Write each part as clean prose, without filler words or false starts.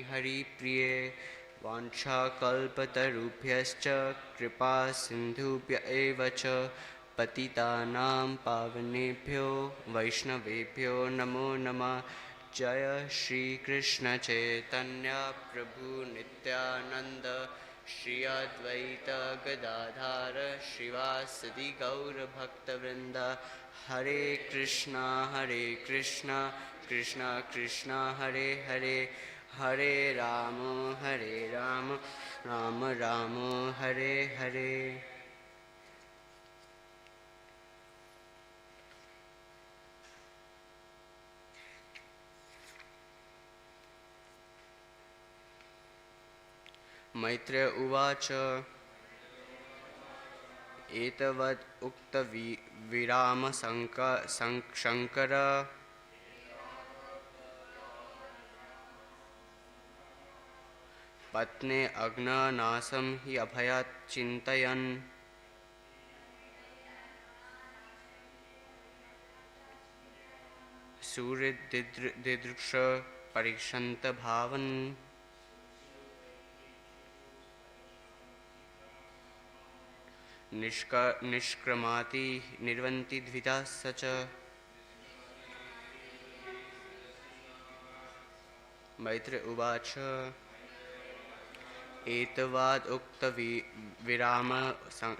हरिप्रिये वाञ्छाकल्पतरुभ्यश्च कृपा सिन्धुभ्य एव च पतितानां पावनेभ्यो वैष्णवेभ्यो नमो नमः। जय श्री कृष्ण चैतन्य प्रभु नित्यानंद श्री अद्वैत गदाधर श्रीवासदि गौर भक्तवृंद। हरे कृष्णा कृष्णा कृष्णा हरे हरे, हरे राम राम राम हरे हरे। मैत्रेय उवाच एतवद् उक्त विराम शंकर पत्ने अग्ननाशं हि अभयात् चिन्तयन् सूर्यदिदृक्ष परीक्षन्त भावन् निष्क्रमाति निर्वन्ति द्विधा स च। मैत्रेय उवाच एतवाद उक्त विराम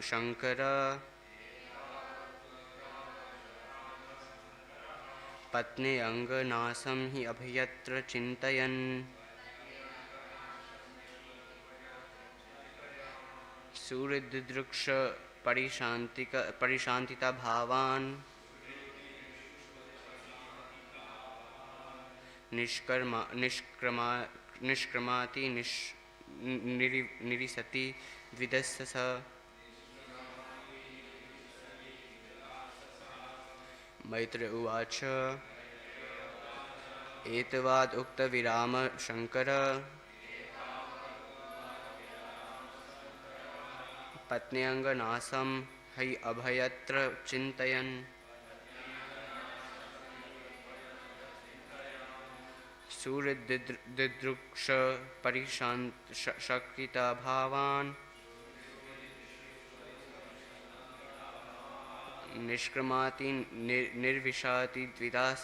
शंकर पत्ने अंगनाशं हि अभयत्र चिन्तयन् सूर्यदिदृक्ष परिशान्तिता भावान् निष्क्रमाति निरिसति द्विदस्य स। मैत्रेय उवाच एतवाद उक्त विराम शंकर पत्न्यंगनाशं हि अभयत्र चिन्तयन् सूर्यदिदृक्ष परिशान्तिता भावान् निष्क्रमाति निर्विशाति द्विधा स।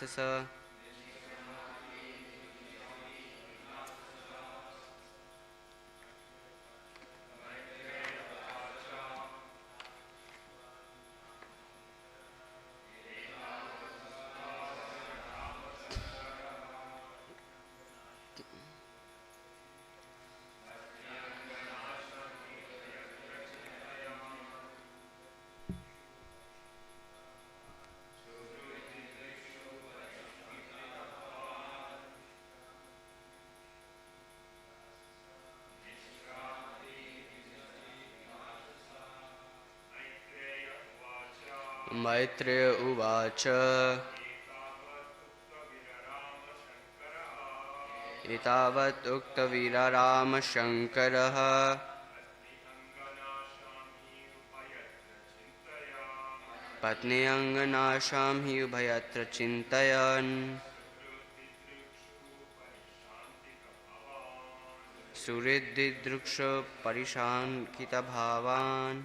मैत्रेय उवाच एतावत् उक्त विराम शंकरः पत्नी अंगनाशां हि उभयत्र चिन्तयन् सूर्यदिदृक्ष परिशान्तिता भावान्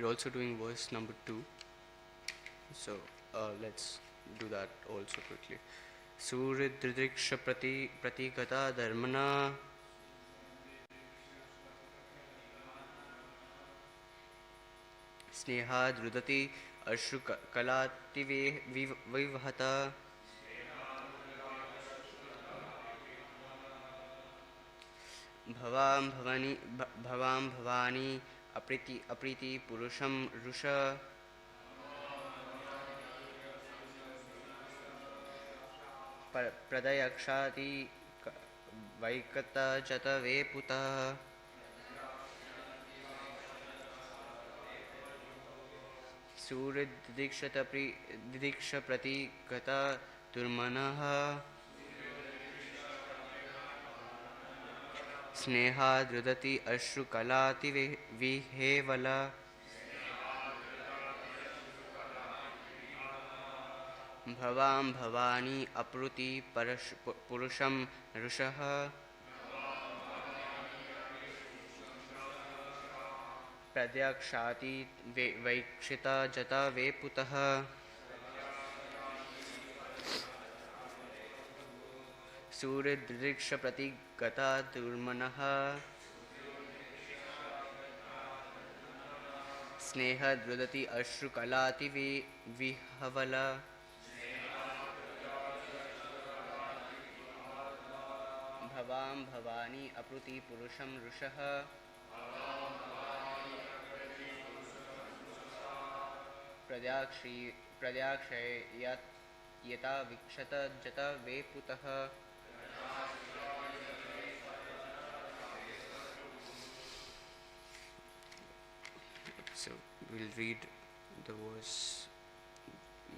We're also doing verse number 2. So let's do that also quickly. Suridriksha pratigata dharmana स्नेहाद् रुदति अश्रुकलाति विवहता भवां Bhavani Apriti पुरुषं रुष प्रदयक्षाति वैकत जत वेपुतः सूर्यदिदीक्ष प्रति गता दुर्मनः स्नेहाद्रुदति अश्रुकलाति विहेवल भवां भवानी अपृति पुरुषं रुषः प्रद्यक्षाति वैक्षिता जता वेपुतः सूर्यदृक्ष प्रति गता दुर्मनः स्नेहद्रुदति अश्रुकलाति विहवल भवां भवानी अपृति पुरुषं रुषः प्रद्याक्षय यता विक्षत जता वेपुतः So we'll read the verse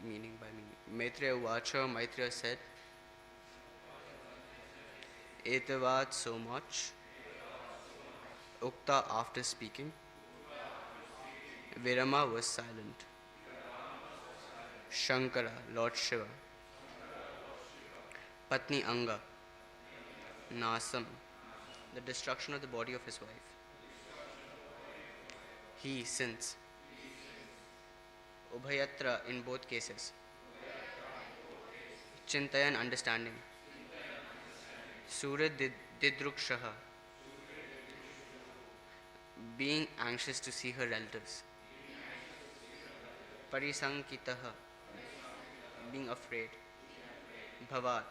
meaning by meaning. Maitreya Vacha, Maitreya said, Etavat so much, Ukta after speaking, Virama was silent. Shankara, Lord Shiva, Patni Anga, Nasam, the destruction of the body of his wife. He sins. Ubhayatra in both cases. Chintayan understanding. Surid Didrukshaha, being anxious to see her relatives. Parisankitaha, being afraid. Bhavat,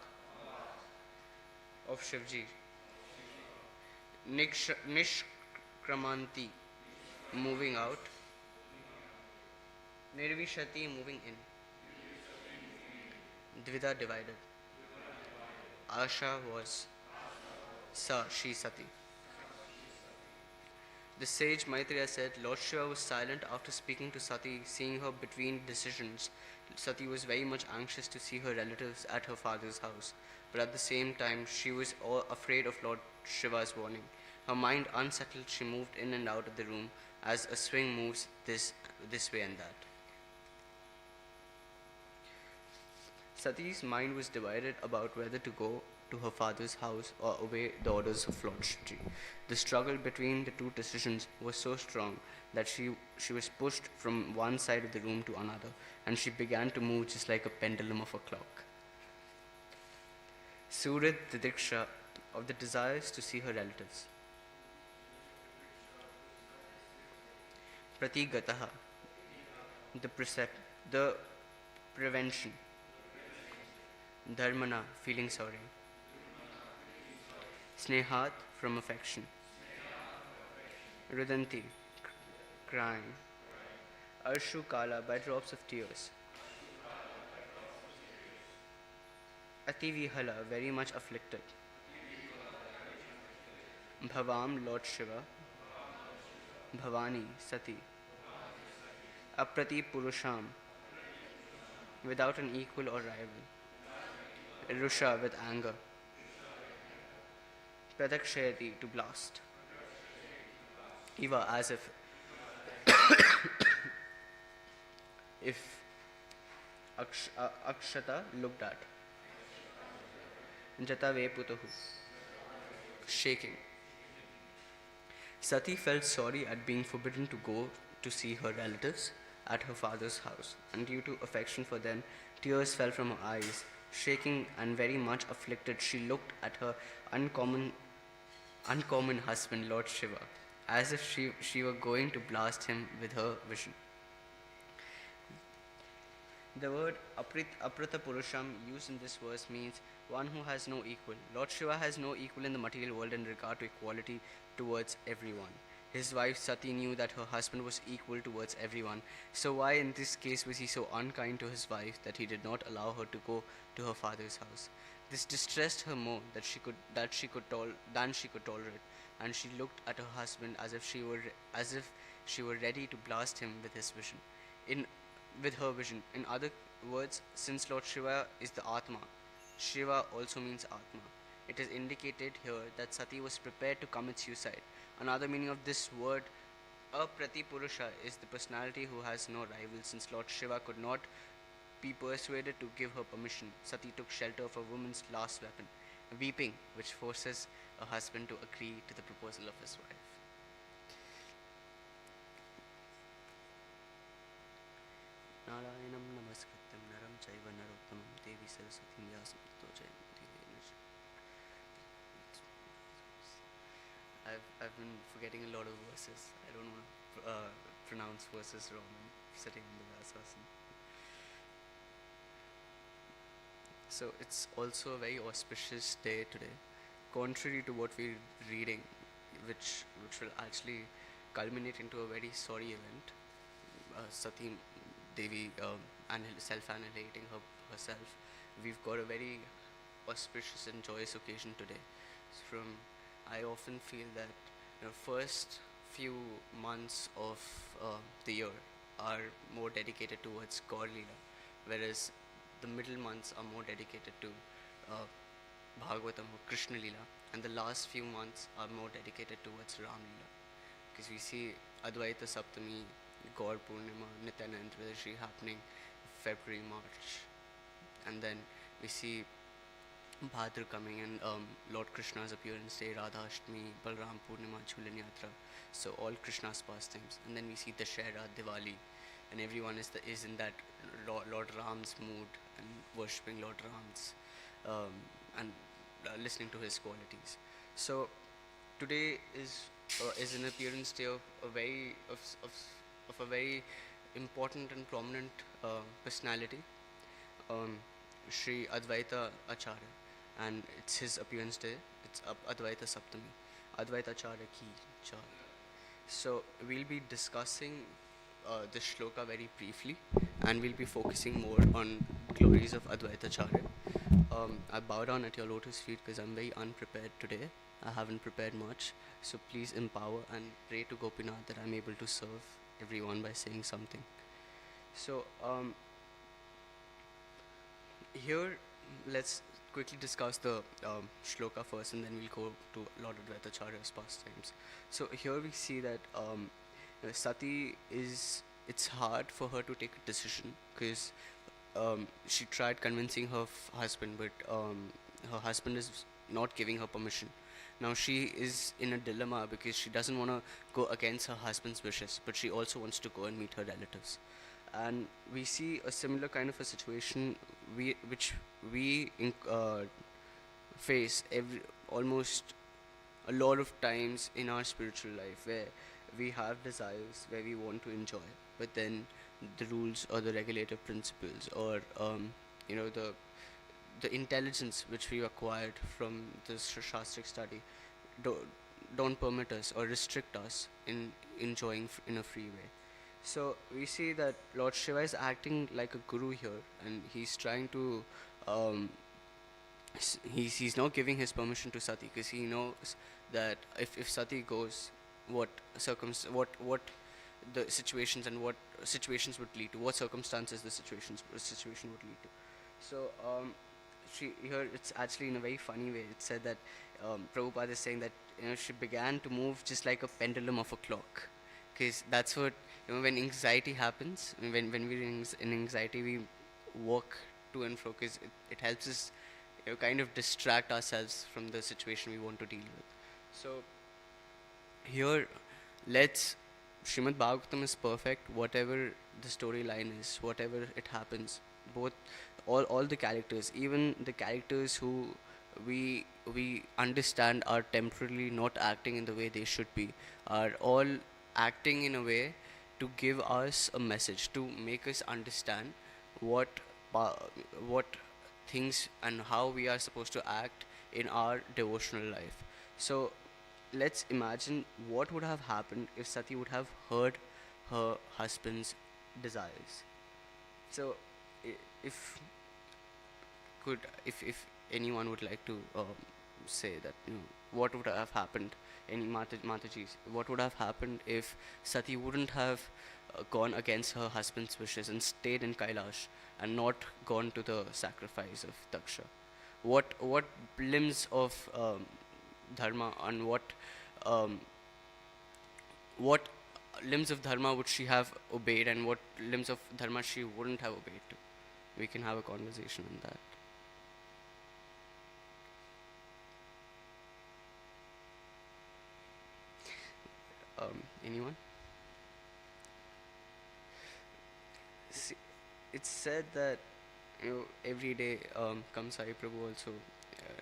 of Shivji. Nishkramanti, moving out. Nirvishati, moving in. Dvida, divided. Asha was Sa, she Sati. The sage Maitreya said, Lord Shiva was silent after speaking to Sati, seeing her between decisions. Sati was very much anxious to see her relatives at her father's house, but at the same time she was afraid of Lord Shiva's warning. Her mind unsettled, she moved in and out of the room as a swing moves this way and that. Sati's mind was divided about whether to go to her father's house or obey the orders of Lord Shivji. The struggle between the two decisions was so strong that she was pushed from one side of the room to another, and she began to move just like a pendulum of a clock. Surid Didiksha, of the desires to see her relatives. Pratigataha, the prevention. Dharmana, feeling sorry. Snehat, from affection. Rudanti, crying. Arshu Kala, by drops of tears. Ativihala, very much afflicted. Bhavam, Lord Shiva. Bhavani, Sati. Aprati Purusham, without an equal or rival. Rusha, with anger. Pradakshayati, to blast. Iva, as if Akshata looked at. Jata Veputahu, shaking. Sati felt sorry at being forbidden to go to see her relatives at her father's house, and due to affection for them, tears fell from her eyes. Shaking and very much afflicted, she looked at her uncommon, uncommon husband, Lord Shiva, as if she were going to blast him with her vision. The word Aprita Purusham used in this verse means one who has no equal. Lord Shiva has no equal in the material world in regard to equality towards everyone. His wife Sati knew that her husband was equal towards everyone. So why in this case was he so unkind to his wife that he did not allow her to go to her father's house? This distressed her more than she could tolerate, and she looked at her husband as if she were ready to blast him with his vision. In with her vision. In other words, since Lord Shiva is the Atma, Shiva also means Atma. It is indicated here that Sati was prepared to commit suicide. Another meaning of this word, Apratipurusha, is the personality who has no rival. Since Lord Shiva could not be persuaded to give her permission, Sati took shelter of a woman's last weapon, weeping, which forces a husband to agree to the proposal of his wife. Narayanam namaskrityam naram chaiva narottamam devi saraswatim vyasam tato I've been forgetting a lot of verses. I don't want to pronounce verses wrong. I'm sitting in the Vyasasana. So it's also a very auspicious day today. Contrary to what we're reading, which will actually culminate into a very sorry event, Sati Devi self-annihilating herself. We've got a very auspicious and joyous occasion today. From I often feel that first few months of the year are more dedicated towards God Leela, whereas the middle months are more dedicated to Bhagavatam or Krishna Leela, and the last few months are more dedicated towards Ram Leela, because we see Advaita Saptami, Gaur Purnima, Nityanand Tridashi happening February, March, and then we see Bhadra coming and Lord Krishna's appearance day, Radha Ashtami, Balram Purnima, Jhulan Yatra, so all Krishna's pastimes, and then we see Dashera, Diwali, and everyone is in that Lord Ram's mood and worshipping Lord Ram's and listening to his qualities. So today is an appearance day of a very important and prominent personality, Sri Advaita Acharya, and it's his appearance day. It's Advaita Saptami, Advaita Acharya Ki Jai. So we'll be discussing this shloka very briefly, and we'll be focusing more on glories of Advaita Acharya. I bow down at your lotus feet because I'm very unprepared today. I haven't prepared much, so please empower and pray to Gopinath that I'm able to serve everyone by saying something. So here let's quickly discuss the shloka first, and then we'll go to Lord Advaita Acharya's pastimes. So here we see that Sati it's hard for her to take a decision because she tried convincing her husband, but her husband is not giving her permission. Now she is in a dilemma because she doesn't want to go against her husband's wishes, but she also wants to go and meet her relatives. And we see a similar kind of a situation which we face almost a lot of times in our spiritual life, where we have desires where we want to enjoy, but then the rules or the regulative principles or the intelligence which we acquired from this shastric study don't permit us or restrict us in enjoying in a free way. So we see that Lord Shiva is acting like a guru here, and he's trying to he's not giving his permission to Sati because he knows that if Sati goes, what the situations and what situations would lead to, what circumstances the situation would lead to. So here it's actually in a very funny way. It said that Prabhupada is saying that she began to move just like a pendulum of a clock, because that's what when anxiety happens, when we're in anxiety, we walk to and fro because it helps us kind of distract ourselves from the situation we want to deal with. So here let's Srimad Bhagavatam is perfect. Whatever the storyline is, whatever it happens, both all the characters, even the characters who we understand are temporarily not acting in the way they should be, are all acting in a way to give us a message, to make us understand what pa- what things and how we are supposed to act in our devotional life. So let's imagine what would have happened if Sati would have heard her husband's desires. So, if if anyone would like to say that, what would have happened, any Matajis, what would have happened if Sati wouldn't have gone against her husband's wishes and stayed in Kailash and not gone to the sacrifice of Daksha? What limbs of dharma and um, what limbs of dharma would she have obeyed and what limbs of dharma she wouldn't have obeyed to? We can have a conversation on that. Anyone? See, it's said that every day Kamsai Prabhu also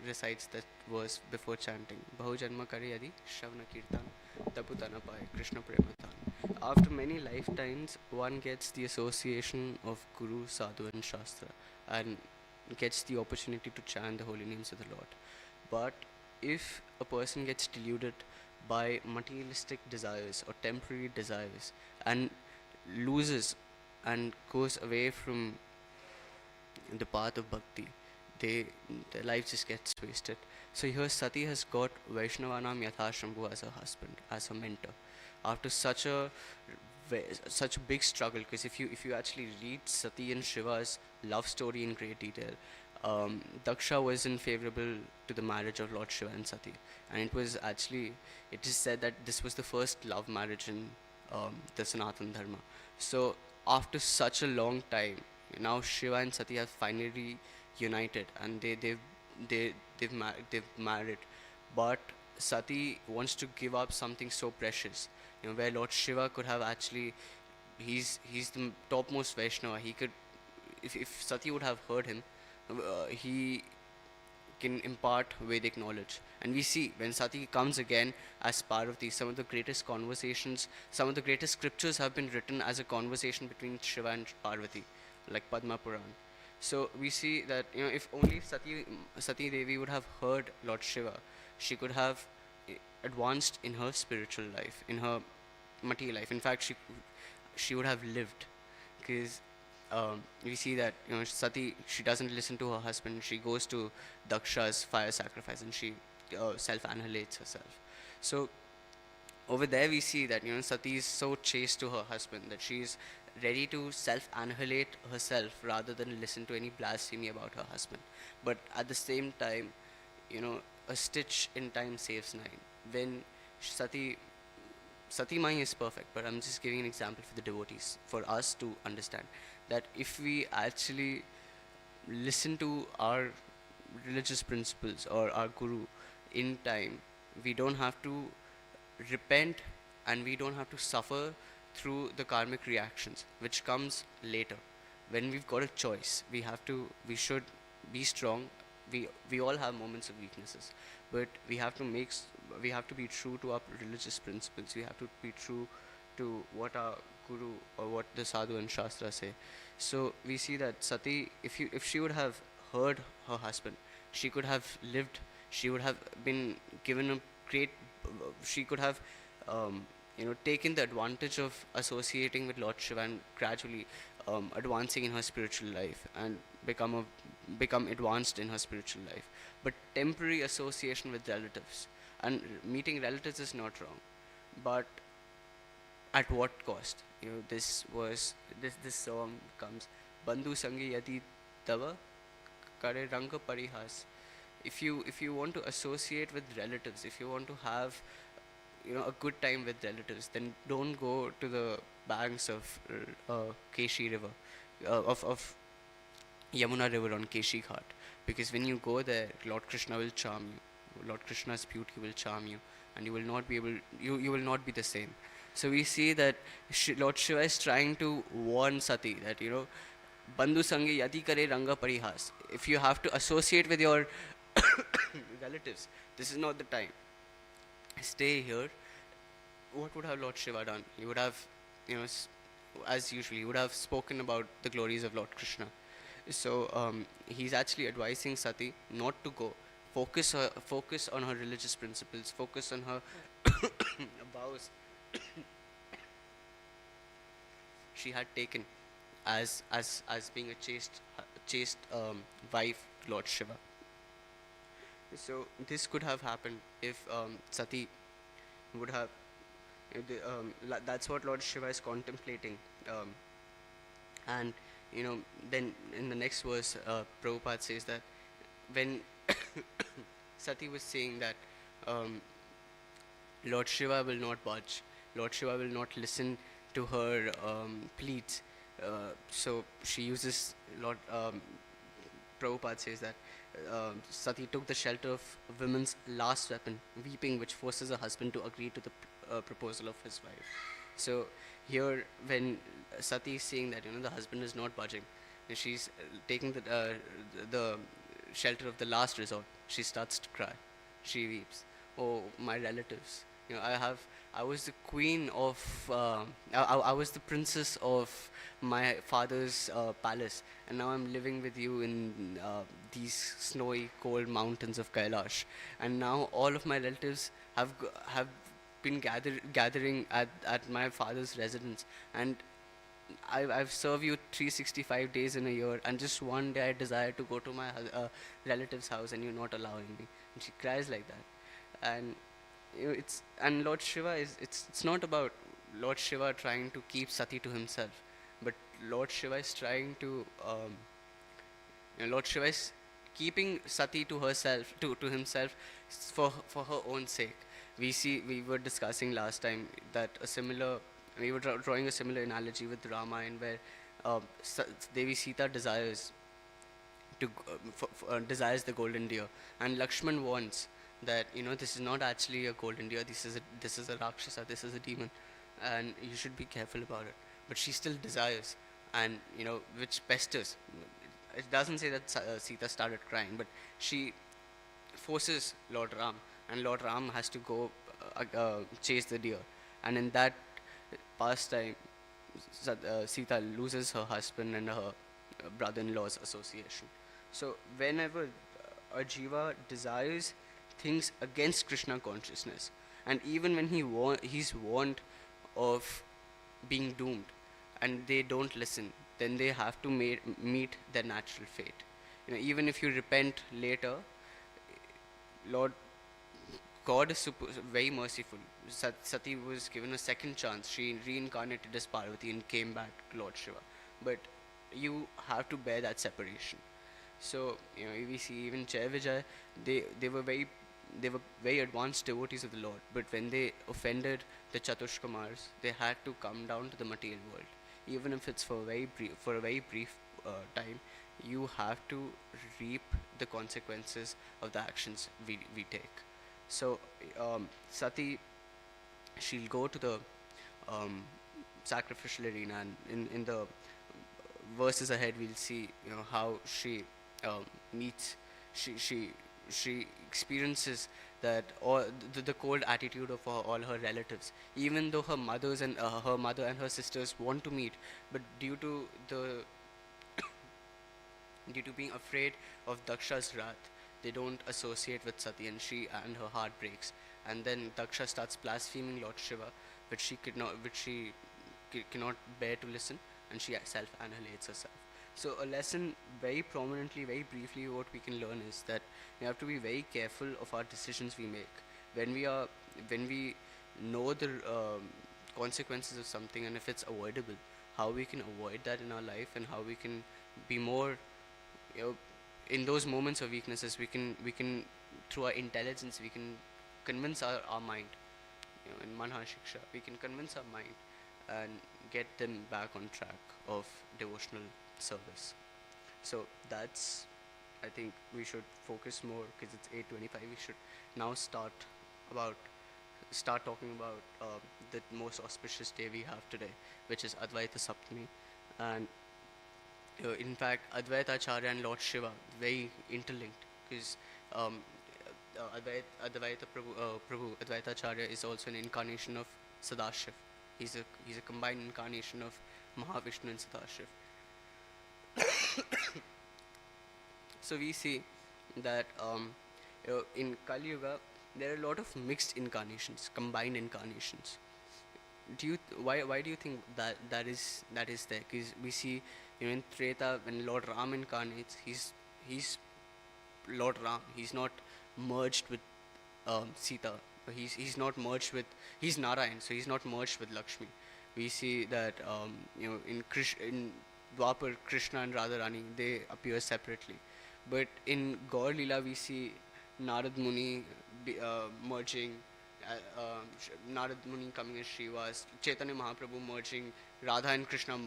recites that verse before chanting. Bahujanma kare yadi Shravana Kirtan Taputana Pai Krishna Prematan. After many lifetimes, one gets the association of Guru, Sadhu, and Shastra and gets the opportunity to chant the holy names of the Lord. But if a person gets deluded by materialistic desires or temporary desires and loses and goes away from the path of bhakti, they their life just gets wasted. So here Sati has got Vaishnavanam Yathashambhu as her husband, as her mentor. After such a big struggle, because if you actually read Sati and Shiva's love story in great detail, Daksha wasn't favorable to the marriage of Lord Shiva and Sati, and it is said that this was the first love marriage in the Sanatan Dharma. So after such a long time, now Shiva and Sati have finally united, and they've married, but Sati wants to give up something so precious, where Lord Shiva could have actually, he's the topmost Vaishnava. He could, if Sati would have heard him, he can impart Vedic knowledge. And we see when Sati comes again as Parvati, some of the greatest conversations, some of the greatest scriptures have been written as a conversation between Shiva and Parvati, like Padma Puran. So we see that, if only Sati Devi would have heard Lord Shiva, she could have advanced in her spiritual life, in her material life. In fact, she would have lived, because we see that, Sati, she doesn't listen to her husband. She goes to Daksha's fire sacrifice and she self-annihilates herself. So over there we see that, Sati is so chaste to her husband that she is ready to self-annihilate herself rather than listen to any blasphemy about her husband. But at the same time, a stitch in time saves nine. When Sati Sati Mai is perfect, but I'm just giving an example for the devotees, for us to understand that if we actually listen to our religious principles or our guru in time, we don't have to repent and we don't have to suffer through the karmic reactions which comes later. When we've got a choice, we should be strong. We all have moments of weaknesses, but we have to be true to our religious principles. We have to be true to what our guru or what the sadhu and shastra say. So we see that Sati, if she would have heard her husband, she could have lived. She would have been given a great. She could have, taken the advantage of associating with Lord Shiva and gradually advancing in her spiritual life and become advanced in her spiritual life. But temporary association with relatives and meeting relatives is not wrong, but at what cost? This song comes, Bandhu Sangi Yadi Tava Kare Ranga Parihas. If you want to associate with relatives, if you want to have a good time with relatives, then don't go to the banks of Keshi River, of Yamuna River on Keshi Ghat, because when you go there, Lord Krishna will charm you. Lord Krishna's beauty will charm you, and you will not be the same. So we see that Lord Shiva is trying to warn Sati that, Bandhu Sangi Yati Kare Ranga Parihas. If you have to associate with your relatives, this is not the time. Stay here. What would have Lord Shiva done? He would have, you know, as usual, he would have spoken about the glories of Lord Krishna. So he's actually advising Sati not to go. Focus on her religious principles. Focus on her vows she had taken as being a chaste wife, Lord Shiva. So this could have happened if Sati would have. That's what Lord Shiva is contemplating, and then in the next verse, Prabhupada says that when Sati was saying that um, Lord Shiva will not budge, Lord Shiva will not listen to her pleads. So she uses Prabhupada says that Sati took the shelter of women's last weapon, weeping, which forces her husband to agree to the proposal of his wife. So here, when Sati is saying that the husband is not budging, and she's taking the shelter of the last resort, she starts to cry. She weeps. Oh, my relatives. I was the queen of. I was the princess of my father's palace, and now I'm living with you in these snowy, cold mountains of Kailash. And now all of my relatives have been gathering at my father's residence, and I've served you 365 days in a year, and just one day I desire to go to my relative's house, and you're not allowing me. And she cries like that, and and Lord Shiva is it's not about Lord Shiva trying to keep Sati to himself, but Lord Shiva is trying to Lord Shiva is keeping Sati to herself to himself for her own sake. We were discussing last time that we were drawing a similar analogy with Ramayana where Devi Sita desires the golden deer, and Lakshman wants that this is not actually a golden deer. This is a rakshasa. This is a demon, and you should be careful about it. But she still desires, and which pesters. It doesn't say that Sita started crying, but she forces Lord Ram, and Lord Ram has to go chase the deer, and in that pastime, Sita loses her husband and her brother-in-law's association. So whenever a jiva desires things against Krishna consciousness, and even when he's warned of being doomed, and they don't listen, then they have to meet their natural fate. Even if you repent later, Lord God is very merciful. Sati was given a second chance. She reincarnated as Parvati and came back to Lord Shiva. But you have to bear that separation. So we see even Jai Vijay, they were very advanced devotees of the Lord. But when they offended the Chatushkamars, they had to come down to the material world. Even if it's for a very brief time, you have to reap the consequences of the actions we take. So Sati, she'll go to the um, sacrificial arena, and in the verses ahead we'll see how she meets she experiences that all the cold attitude of all her relatives, even though her mother and her sisters want to meet, but due to being afraid of Daksha's wrath, they don't associate with Sati, and her heart breaks. And then Daksha starts blaspheming Lord Shiva, which she cannot bear to listen, and she self-annihilates herself. So a lesson very prominently, very briefly, what we can learn is that we have to be very careful of our decisions we make. When we know the consequences of something, and if it's avoidable, how we can avoid that in our life, and how we can be more you know, in those moments of weaknesses, we can through our intelligence we can convince our mind. In Manha Shiksha, we can convince our mind and get them back on track of devotional service. So that's, I think we should focus more, because it's 8:25. We should now start about start talking about the most auspicious day we have today, which is Advaita Saptami. And in fact, Advaita Acharya and Lord Shiva very interlinked because um, Advaita Prabhu Advaita Acharya is also an incarnation of Sadashiv. He's a combined incarnation of Mahavishnu and Sadashiv. So we see that in Kali Yuga there are a lot of mixed incarnations, combined incarnations. Why do you think that is there? Because we see, in Treta, when Lord Ram incarnates, he's Lord Ram. He's not merged with Sita. He's not merged with, he's Narayan, so he's not merged with Lakshmi. We see that in Dwapar, Krishna and Radharani, they appear separately, but in Gaur Leela we see Narad Muni merging, Narad Muni coming as Srivas, Chaitanya Mahaprabhu merging, Radha and Krishna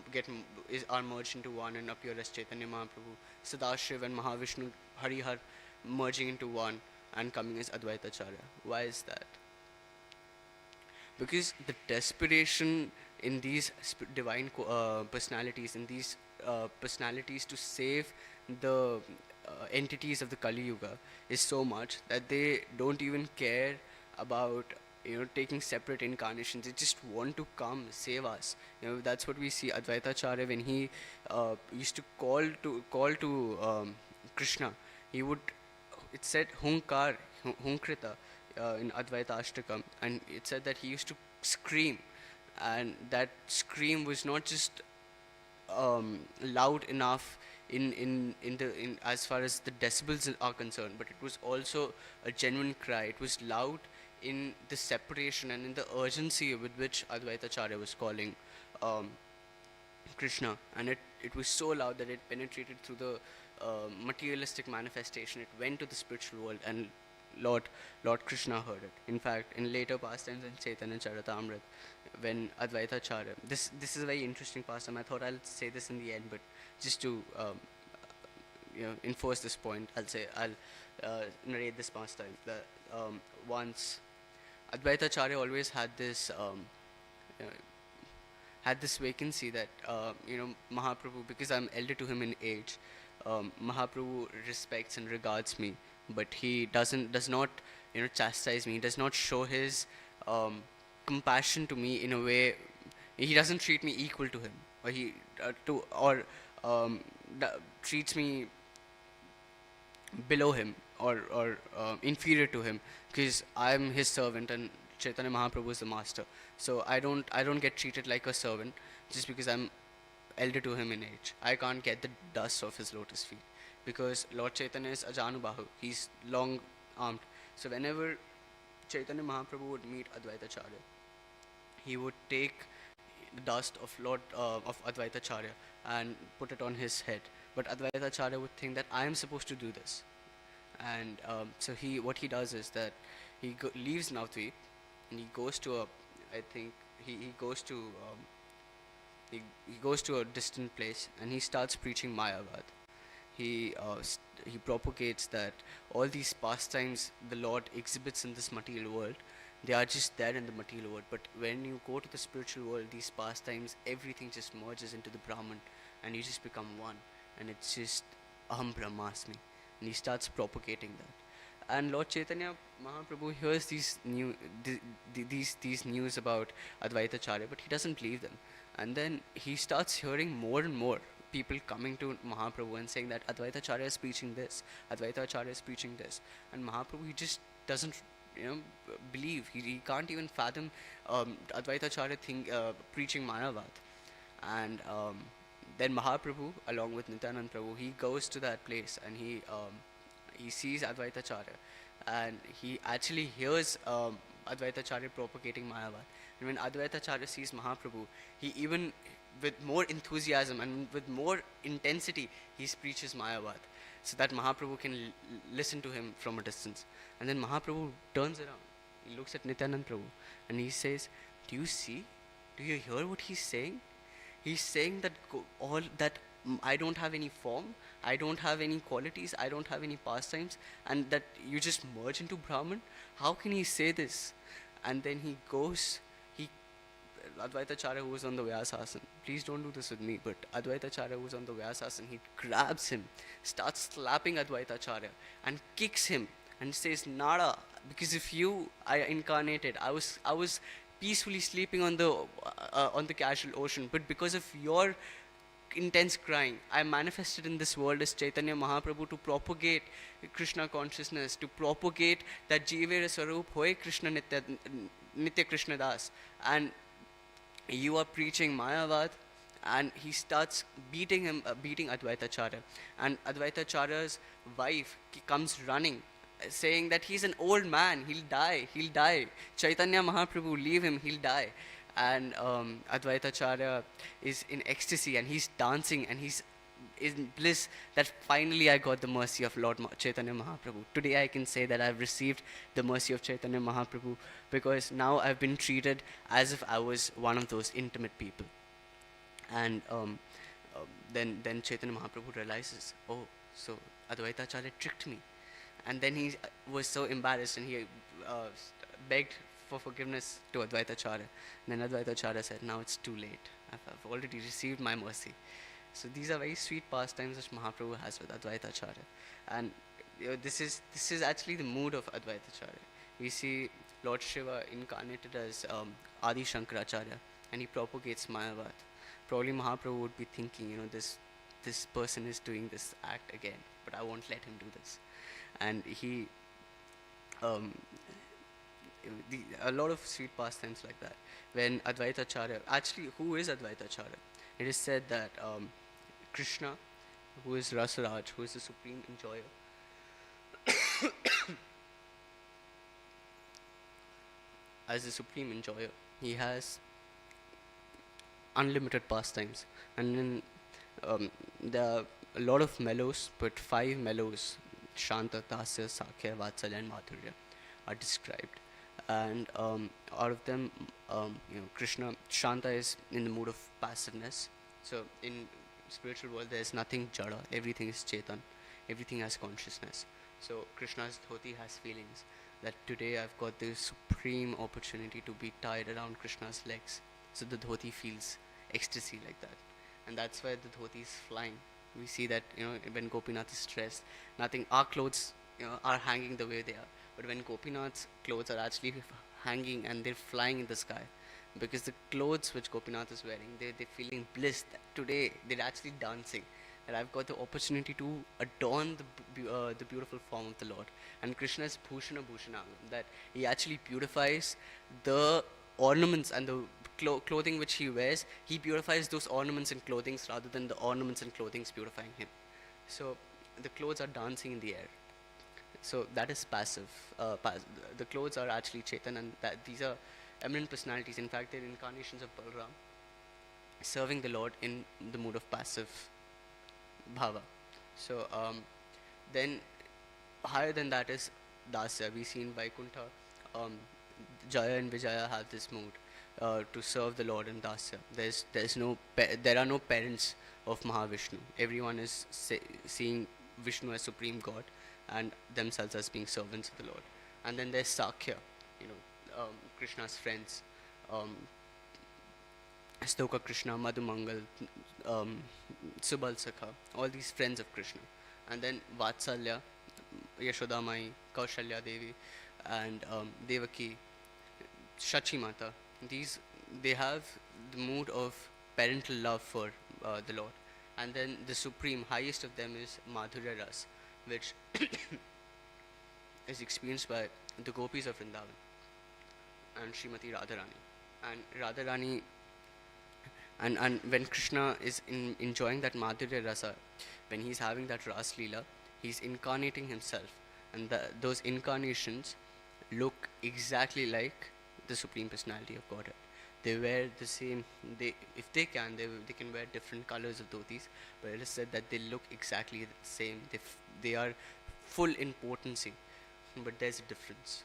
are merged into one and appear as Chaitanya Mahaprabhu, Sadashiv and Mahavishnu, Harihar merging into one and coming as Advaita Acharya. Why is that? Because the desperation in these divine personalities, in these personalities to save the entities of the Kali Yuga is so much that they don't even care about taking separate incarnations. They just want to come save us. That's what we see Advaita Acharya when he used to call to Krishna. He would, it said Hunkar, Hunkrita in Advaita Ashtakam, and it said that he used to scream, and that scream was not just loud enough in as far as the decibels are concerned, but it was also a genuine cry. It was loud in the separation and in the urgency with which Advaita Acharya was calling um, Krishna, and it was so loud that it penetrated through the materialistic manifestation. It went to the spiritual world, and Lord Lord Krishna heard it. In fact, in later pastimes in Chaitanya Charitamrita, when Advaita Acharya, this is a very interesting pastime. I thought I'll say this in the end, but just to enforce this point, I'll narrate this pastime. That once Advaita Acharya always uh, had this vacancy that Mahaprabhu, because I'm elder to him in age, Mahaprabhu respects and regards me, but he does not chastise me. He does not show his compassion to me in a way. He doesn't treat me equal to him, or he to or um, treats me below him or inferior to him, because I'm his servant and Chaitanya Mahaprabhu is the master. So I don't get treated like a servant just because I'm elder to him in age. I can't get the dust off his lotus feet because Lord Chaitanya is Ajanubahu. He's long armed. So whenever Chaitanya Mahaprabhu would meet Advaita Acharya, he would take the dust of Advaita Acharya and put it on his head. But Advaita Acharya would think that I am supposed to do this, and so what he does is that leaves Navadvip and he goes to I think he goes to he goes to a distant place and he starts preaching Mayavad. He propagates that all these pastimes the Lord exhibits in this material world, they are just there in the material world. But when you go to the spiritual world, these pastimes, everything just merges into the Brahman, and you just become one, and it's just Aham Brahmasmi, and he starts propagating that. And Lord Chaitanya Mahaprabhu hears these news about Advaita Acharya, but he doesn't believe them. And then he starts hearing more and more people coming to Mahaprabhu and saying that Advaita Acharya is preaching this, Advaita Acharya is preaching this, and Mahaprabhu, he just doesn't believe. He can't even fathom Advaita Acharya preaching Mayavad. And then Mahaprabhu, along with Nityanand Prabhu, he goes to that place and he sees Advaita Acharya, and he actually hears Advaita Acharya propagating Mayavad. And when Advaita Acharya sees Mahaprabhu, he even, with more enthusiasm and with more intensity, he preaches Mayavad, so that Mahaprabhu can listen to him from a distance. And then Mahaprabhu turns around, he looks at Nityanand Prabhu, and he says, "Do you see? Do you hear what he's saying? He's saying that all that I don't have any form, I don't have any qualities, I don't have any pastimes, and that you just merge into Brahman. How can he say this?" and then he goes, he Advaitacharya, who was on the Vyasasana, please don't do this with me, but Advaitacharya, who was on the Vyasasana, he grabs him, starts slapping Advaitacharya, and kicks him, and says, Nada, because of you, I incarnated. I was peacefully sleeping on the casual ocean, but because of your intense crying, I manifested in this world as Chaitanya Mahaprabhu to propagate Krishna consciousness, to propagate that Jivera Sarup Hoy Krishna Nitya Krishna Das. And you are preaching Mayavad, and he starts beating Advaitacharya. And Advaitacharya's wife comes running, saying that he's an old man, he'll die. Chaitanya Mahaprabhu, leave him, he'll die. And Advaitacharya is in ecstasy, and he's dancing, and he's in bliss that finally I got the mercy of Lord Chaitanya Mahaprabhu. Today I can say that I've received the mercy of Chaitanya Mahaprabhu, because now I've been treated as if I was one of those intimate people. And then Chaitanya Mahaprabhu realizes, oh, so Advaitacharya tricked me. And then he was so embarrassed, and he begged for forgiveness to Advaitacharya. And then Advaitacharya said, now it's too late. I've already received my mercy. So these are very sweet pastimes which Mahaprabhu has with Advaitacharya. And this is actually the mood of Advaitacharya. We see Lord Shiva incarnated as Adi Shankaracharya, and he propagates Mayavad. Probably Mahaprabhu would be thinking, this person is doing this act again, but I won't let him do this. And he, a lot of sweet pastimes like that. When Advaitacharya, actually, who is Advaitacharya? It is said that Krishna, who is Rasaraj, who is the supreme enjoyer, as the supreme enjoyer, he has unlimited pastimes. And then there are a lot of mellows, but 5 mellows, Shanta, Tasya, Sakhya, Vatsalya, and Madhurya, are described. And out of them, Krishna, Shanta is in the mood of passiveness. So in spiritual world, there is nothing jada, everything is chetan, everything has consciousness. So Krishna's dhoti has feelings, that today I've got this supreme opportunity to be tied around Krishna's legs. So the dhoti feels ecstasy like that. And that's why the dhoti is flying. We see that, when Gopinath is stressed, nothing, our clothes, are hanging the way they are. But when Gopinath's clothes are actually hanging and they're flying in the sky, because the clothes which Gopinath is wearing, they're feeling bliss that today they're actually dancing. That I've got the opportunity to adorn the beautiful form of the Lord. And Krishna's Bhushana Bhushana, that he actually purifies the ornaments and the clothing which he wears. He purifies those ornaments and clothings rather than the ornaments and clothing purifying him. So the clothes are dancing in the air. So that is passive. The clothes are actually Chetan, and these are eminent personalities. In fact, they're incarnations of Balram, serving the Lord in the mood of passive bhava. So then higher than that is Dasya. We see in Vaikuntha, Jaya and Vijaya have this mood to serve the Lord in Dasya. There are no parents of Mahavishnu. Everyone is seeing Vishnu as supreme God, and themselves as being servants of the Lord. And then there's Sakhya, Krishna's friends, Stoka Krishna, Madhumangal, Subal Sakha, all these friends of Krishna. And then Vatsalya, Yashodamai, Kaushalya Devi, and Devaki, Shachi Mata. They have the mood of parental love for the Lord. And then the supreme, highest of them is Madhurya Ras, which is experienced by the gopis of Vrindavan and Srimati Radharani. And Radharani, and when Krishna is enjoying that Madhurya Rasa, when he's having that Ras Leela, he's incarnating himself. And those incarnations look exactly like the Supreme Personality of Godhead. They wear the same, if they can wear different colors of dhotis, but it is said that they look exactly the same. They are full in potency, but there's a difference.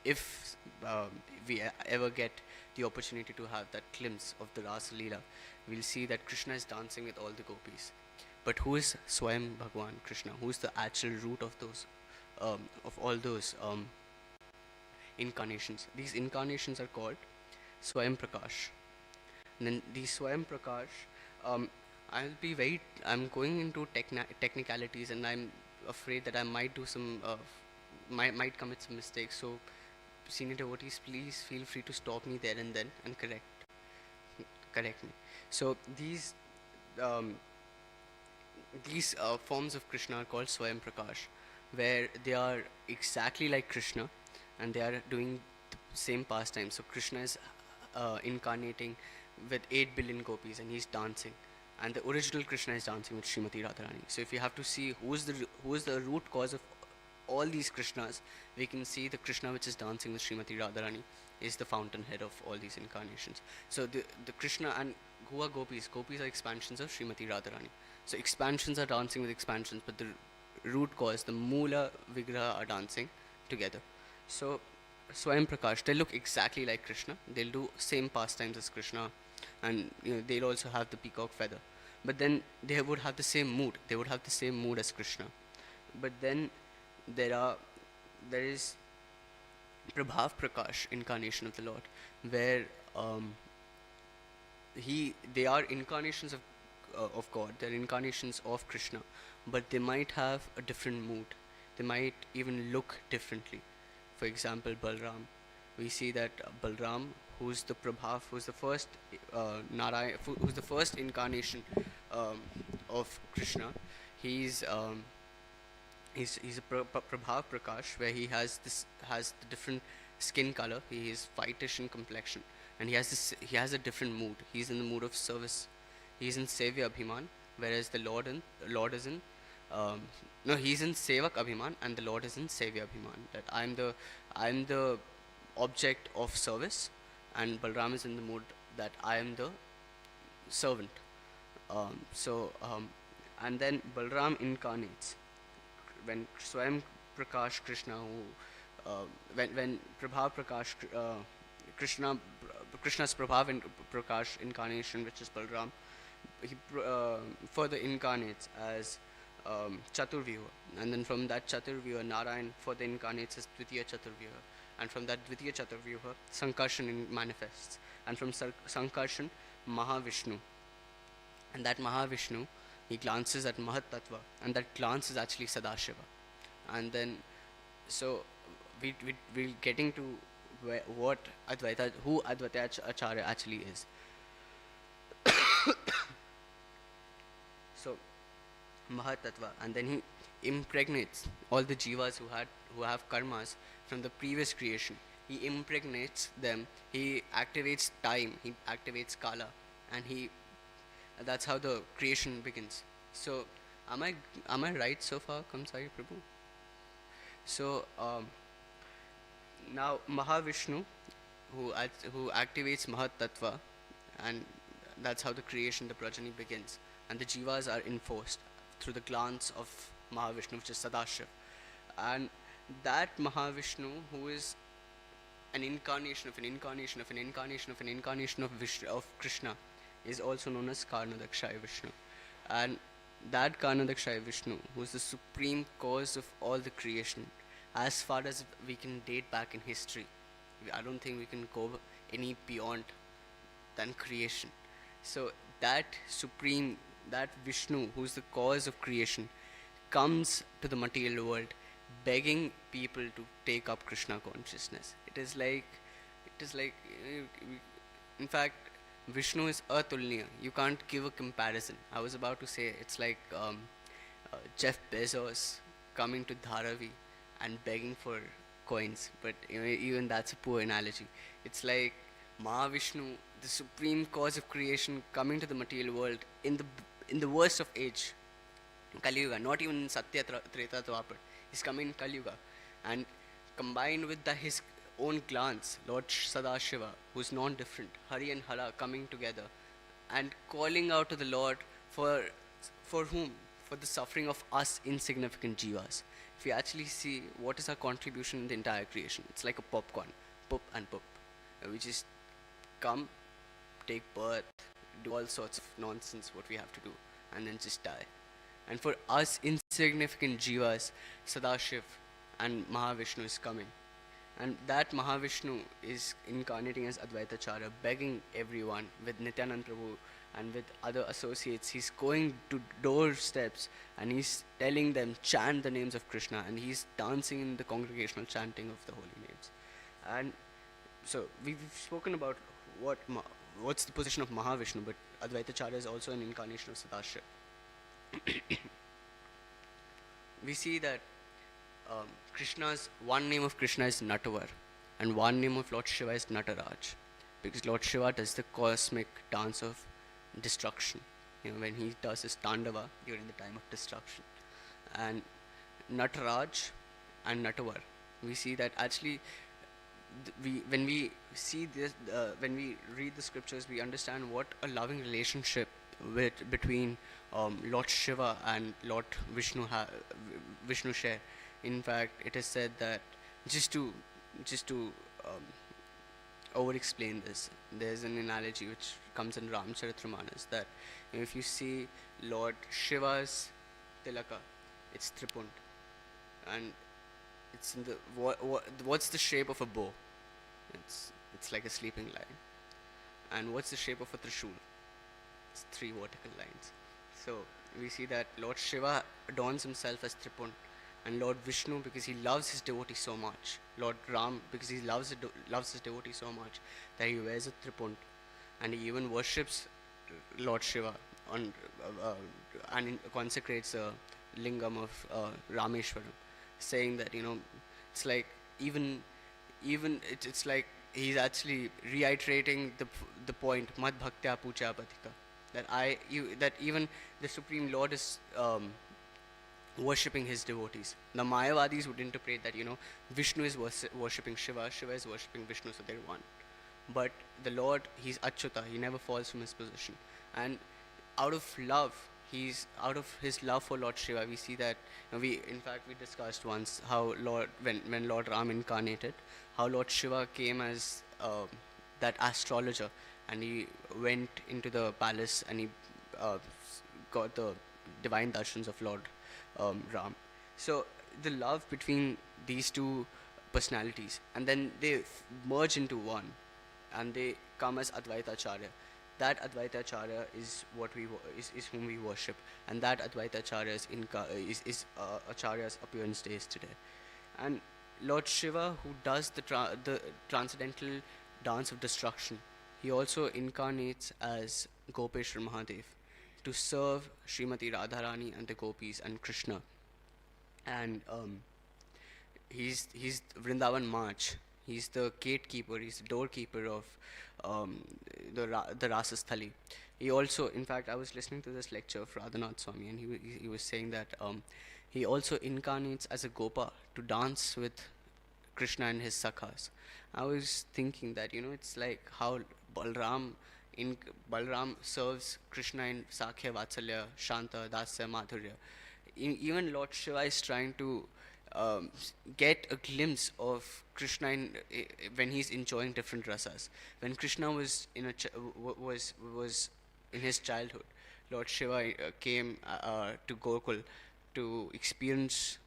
If we ever get the opportunity to have that glimpse of the Rasa Leela, we'll see that Krishna is dancing with all the gopis. But who is Swayam Bhagwan Krishna? Who is the actual root of those, of all those incarnations. These incarnations are called Swayam Prakash. And then these Swayam Prakash, um, I'm going into technicalities, and I'm afraid that I might do some, might commit some mistakes. So, senior devotees, please feel free to stop me there and then and correct me. So um, these forms of Krishna are called Swayam Prakash, where they are exactly like Krishna, and they are doing the same pastime. So Krishna is incarnating with 8 billion gopis, and he's dancing, and the original Krishna is dancing with Srimati Radharani. So if you have to see who is the root cause of all these Krishnas, we can see the Krishna which is dancing with Srimati Radharani is the fountainhead of all these incarnations. So the Krishna and who are gopis? Gopis are expansions of Srimati Radharani. So expansions are dancing with expansions, but the root cause, the Moola Vigraha, are dancing together. So Swayam Prakash, they look exactly like Krishna. They'll do same pastimes as Krishna, and they'll also have the peacock feather. But then they would have the same mood. They would have the same mood as Krishna. But then there is Prabhav Prakash, incarnation of the Lord, where they are incarnations of God. They're incarnations of Krishna, but they might have a different mood. They might even look differently. For example, Balram. We see that Balram, who's the Prabhav, who's the first who's the first incarnation of Krishna. He's um, he's a Prabhav Prakash, where he has the different skin color. He is whitish in complexion, and he has a different mood. He's in the mood of service. He's in Sevya Abhiman, whereas the Lord is in um, no, he's in Sevak Abhiman, and the Lord is in Sevya Abhiman. That I'm the object of service, and Balram is in the mood that I am the servant. Um, so um, and then Balram incarnates when Swayam Prakash Krishna, when Prabhav Prakash Krishna, Krishna's Prabhav Prakash incarnation, which is Balram, he further incarnates as Chaturvyuha, and then from that Chaturvyuha, Narayan further incarnates as Dvitiya Chaturvyuha, and from that Dvitiya Chaturvyuha, Sankarshan manifests, and from Sankarshan, Mahavishnu, and that Mahavishnu, he glances at Mahat Tattva, and that glance is actually Sadashiva. And then, so we're getting to what Advaita, who Advaita Acharya actually is. So, Mahat Tattva, and then he impregnates all the jivas who have karmas from the previous creation. He impregnates them. He activates time. He activates kala, and that's how the creation begins. So, am I right so far, Kamsari Prabhu? So now Mahavishnu, who activates Mahat Tattva, and that's how the creation, the progeny begins, and the jivas are enforced through the glance of Mahavishnu, which is Sadashiv, and that Mahavishnu, who is an incarnation of an incarnation of an incarnation of an incarnation of of Krishna, is also known as Karnadakshaya Vishnu. And that Karnadakshaya Vishnu, who is the supreme cause of all the creation, as far as we can date back in history, I don't think we can go any beyond than creation. So that supreme, that Vishnu, who is the cause of creation, comes to the material world begging people to take up Krishna consciousness. In fact, Vishnu is atulniya. You can't give a comparison. I was about to say it's like Jeff Bezos coming to Dharavi and begging for coins, but even that's a poor analogy. It's like Mahavishnu, the supreme cause of creation, coming to the material world in the worst of age, Kali Yuga, not even in Satya Treta Dwapar. He's coming in Kali Yuga, and combined with his own glance, Lord Sadashiva, who's non-different, Hari and Hara coming together, and calling out to the Lord for whom? For the suffering of us insignificant jivas. If you actually see what is our contribution in the entire creation, it's like a popcorn, pop and pop. We just come, take birth, do all sorts of nonsense what we have to do, and then just die. And for us insignificant jivas, Sadashiv and Mahavishnu is coming. And that Mahavishnu is incarnating as Advaitacharya, begging everyone with Nityanand Prabhu and with other associates. He's going to doorsteps and he's telling them, chant the names of Krishna, and he's dancing in the congregational chanting of the holy names. And so we've spoken about what what's the position of Mahavishnu, but Advaitacharya is also an incarnation of Sadashiva. We see that Krishna's one name of Krishna is Natavar, and one name of Lord Shiva is Nataraj, because Lord Shiva does the cosmic dance of destruction. When he does his Tandava during the time of destruction, and Nataraj and Natavar, we see that actually when we see this, when we read the scriptures, we understand what a loving relationship between Lord Shiva and Lord Vishnu share. In fact, it is said that just to um, over explain this, there's an analogy which comes in Ramcharitramanas that if you see Lord Shiva's tilaka, it's tripund, and it's in the what's the shape of a bow? It's like a sleeping lion. And what's the shape of a trishul? It's three vertical lines. So we see that Lord Shiva adorns himself as tripund, and Lord Vishnu, because he loves his devotee so much, Lord Ram, because he loves his devotee so much, that he wears a tripund, and he even worships Lord Shiva on and consecrates a lingam of Rameshwaram, saying that it's like it's like he's actually reiterating the point Mad Bhaktya Puja Patika, that even the Supreme Lord is worshipping his devotees. The Mayavadis would interpret that Vishnu is worshipping Shiva, Shiva is worshipping Vishnu, so they're one. But the Lord, he's Achyuta, he never falls from his position, and out of love, he's out of his love for Lord Shiva. We see that we discussed once how when Lord Ram incarnated, how Lord Shiva came as that astrologer, and he went into the palace and he got the divine darshans of Lord Ram. So the love between these two personalities, and then they merge into one, and they come as Advaitacharya. That Advaitacharya is what is whom we worship, and that Advaitacharya is Acharya's appearance days today. And Lord Shiva, who does the transcendental dance of destruction, he also incarnates as Gopeshwar Mahadev to serve Srimati Radharani and the gopis and Krishna. And he's Vrindavan March. He's the gatekeeper. He's the doorkeeper of the Rasasthali. He also, in fact, I was listening to this lecture of Radhanath Swami, and he was saying that he also incarnates as a gopa to dance with Krishna and his sakhas. I was thinking that it's like how Balram serves Krishna in Sakhya, Vatsalya, Shanta, Dasya, Madhurya. Even Lord Shiva is trying to get a glimpse of Krishna when he's enjoying different rasas. When Krishna was was in his childhood, Lord Shiva came to Gokul to experience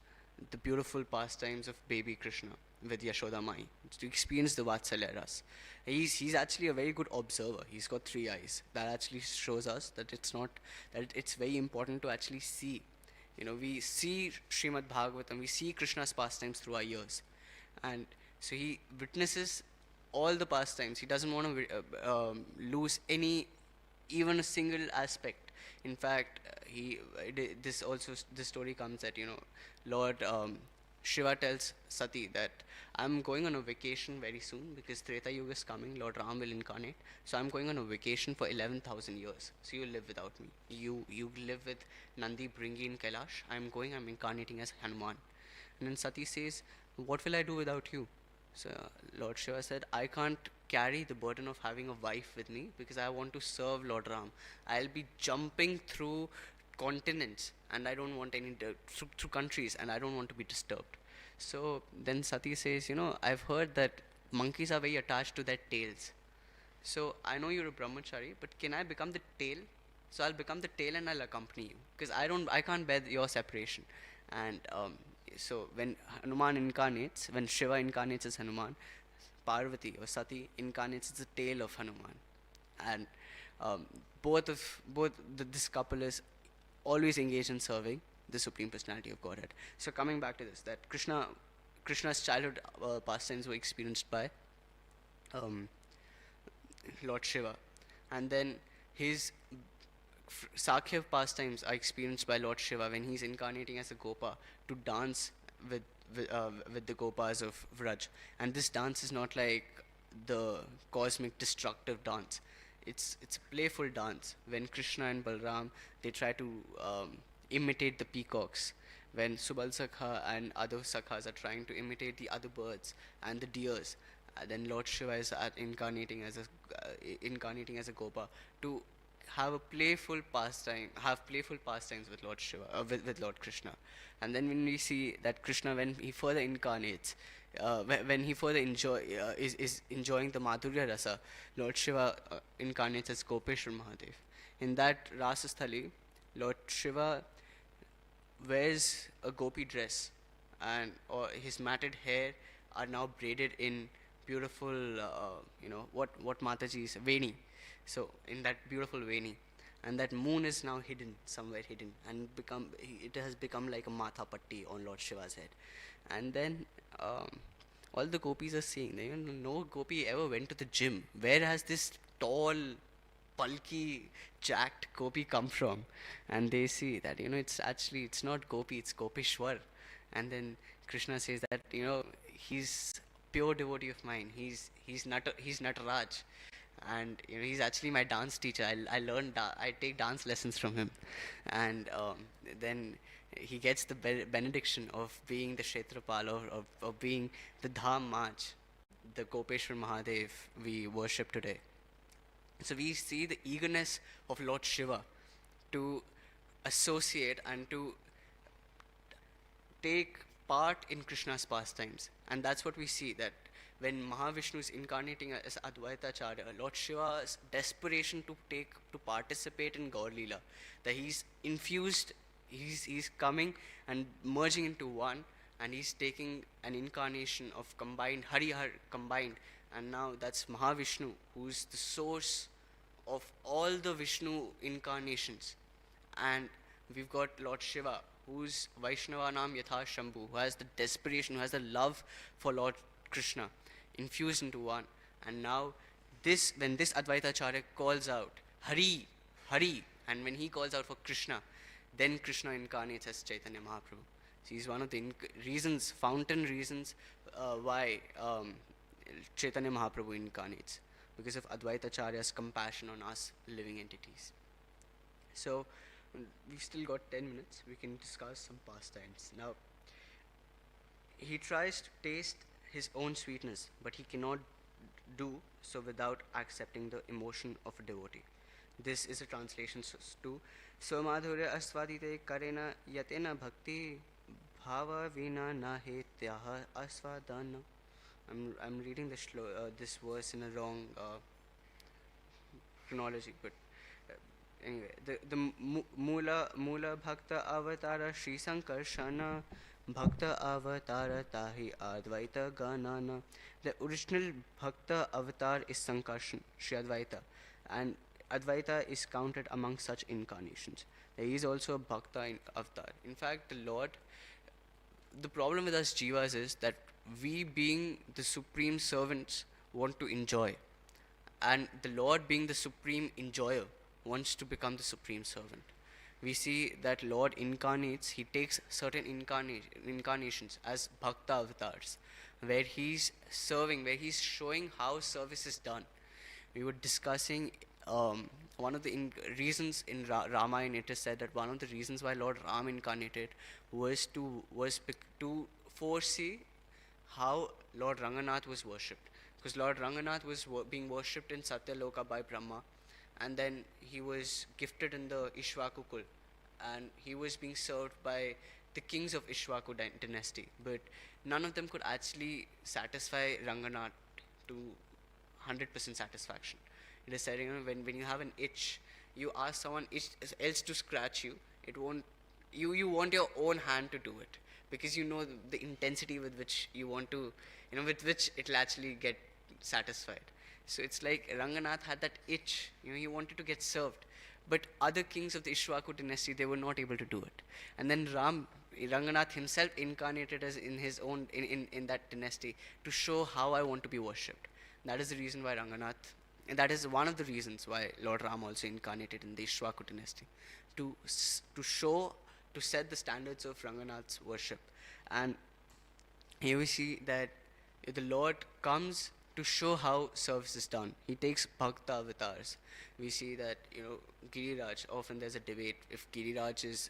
the beautiful pastimes of baby Krishna with Yashoda Mai, to experience the Vatsalya ras. He's actually a very good observer. He's got three eyes. That actually shows us that it's very important to actually see. We see Srimad Bhagavatam, we see Krishna's pastimes through our ears, and so he witnesses all the pastimes. He doesn't want to lose even a single aspect. In fact, this story comes that Lord Shiva tells Sati that I'm going on a vacation very soon because Treta Yuga is coming. Lord Ram will incarnate, so I'm going on a vacation for 11,000 years. So you live without me. You live with Nandi Bringi in Kailash. I'm incarnating as Hanuman. And then Sati says, what will I do without you? So Lord Shiva said, I can't carry the burden of having a wife with me because I want to serve Lord Ram. I'll be jumping through continents, and I don't want through countries, and I don't want to be disturbed. So then Sati says, I've heard that monkeys are very attached to their tails. So I know you're a brahmachari, but can I become the tail? So I'll become the tail and I'll accompany you because I can't bear your separation. And So when Hanuman incarnates, when Shiva incarnates as Hanuman, Parvati or Sati incarnates as the tail of Hanuman, and um, this couple is always engaged in serving the Supreme Personality of Godhead. So coming back to this, that Krishna's childhood pastimes were experienced by um, Lord Shiva, and then his Sakhya pastimes are experienced by Lord Shiva when he's incarnating as a Gopa to dance with with the Gopas of Vraj. And this dance is not like the cosmic destructive dance. It's a playful dance when Krishna and Balram they try to imitate the peacocks. When Subal Sakha and other Sakhas are trying to imitate the other birds and the deers, then Lord Shiva is incarnating as a Gopa to have playful pastimes with Lord Shiva, with Lord Krishna. And then when we see that Krishna, when he further incarnates, when he further is enjoying the Madhurya Rasa, Lord Shiva incarnates as Gopeshwar Mahadev. In that Rasasthali, Lord Shiva wears a gopi dress, and or his matted hair are now braided in beautiful, what Mataji is, veni. So in that beautiful veni, and that moon is now hidden somewhere hidden, and it has become like a matha patti on Lord Shiva's head, and then all the gopis are seeing. No gopi ever went to the gym. Where has this tall, bulky, jacked gopi come from? And they see that it's not gopi, it's Gopishwar. And then Krishna says that he's pure devotee of mine. He's Nataraj, and he's actually my dance teacher. I take dance lessons from him, and then he gets the benediction of being the Kshetrapal, or of being the Dham Maj, the Gopeshwar Mahadev we worship today. So we see the eagerness of Lord Shiva to associate and to take part in Krishna's pastimes. And that's what we see, that when Mahavishnu is incarnating as Advaita Acharya, Lord Shiva's desperation to participate in Gaur Leela, that he's coming and merging into one, and he's taking an incarnation of combined Harihar combined, and now that's Mahavishnu who's the source of all the Vishnu incarnations. And we've got Lord Shiva, who's Vaishnavanam Yatha Shambhu, who has the desperation, who has the love for Lord Krishna infused into one. And now when this Advaita Acharya calls out Hari, Hari, and when he calls out for Krishna, then Krishna incarnates as Chaitanya Mahaprabhu. So he's one of the fountain reasons why Chaitanya Mahaprabhu incarnates, because of Advaita Acharya's compassion on us living entities. So we've still got 10 minutes. We can discuss some pastimes. Now, he tries to taste his own sweetness, but he cannot do so without accepting the emotion of a devotee. This is a translation to Swamadhurya aswadite karena yatena bhakti bhava vina nahe tyaha aswadana. I'm reading this verse in a wrong chronology, but anyway, the Mula Bhakta Avatara Sri Sankarshana Bhakta Avatara Tahi Advaita Ganana. The original Bhakta Avatar is Sankarshan, Sri Advaita, and Advaita is counted among such incarnations. There is also a Bhakta Avatar. In fact, the problem with us jivas is that we, being the supreme servants, want to enjoy, and the Lord, being the supreme enjoyer, wants to become the supreme servant. We see that Lord incarnates, he takes certain incarnations as Bhakta avatars, where he's serving, where he's showing how service is done. We were discussing one of the reasons in Ramayana. It is said that one of the reasons why Lord Ram incarnated was to foresee how Lord Ranganath was worshipped. Because Lord Ranganath was being worshipped in Satyaloka by Brahma, and then he was gifted in the Ishwaku Kul, and he was being served by the kings of Ishwaku dynasty. But none of them could actually satisfy Ranganath to 100% satisfaction. It is said, when you have an itch, you ask someone else to scratch you, it won't. You want your own hand to do it. because you know the intensity with which you want to, with which it'll actually get satisfied. So it's like Ranganath had that itch, he wanted to get served. But other kings of the Ishwaku dynasty, they were not able to do it. And then Ranganath himself incarnated as in his own, in that dynasty to show how I want to be worshipped. That is the reason why Ranganath, and that is one of the reasons why Lord Ram also incarnated in the Ishwaku dynasty, to show, to set the standards of Ranganath's worship. And here we see that the Lord comes to show how service is done. He takes Bhakta avatars. We see that, Giriraj, often there's a debate if Giriraj is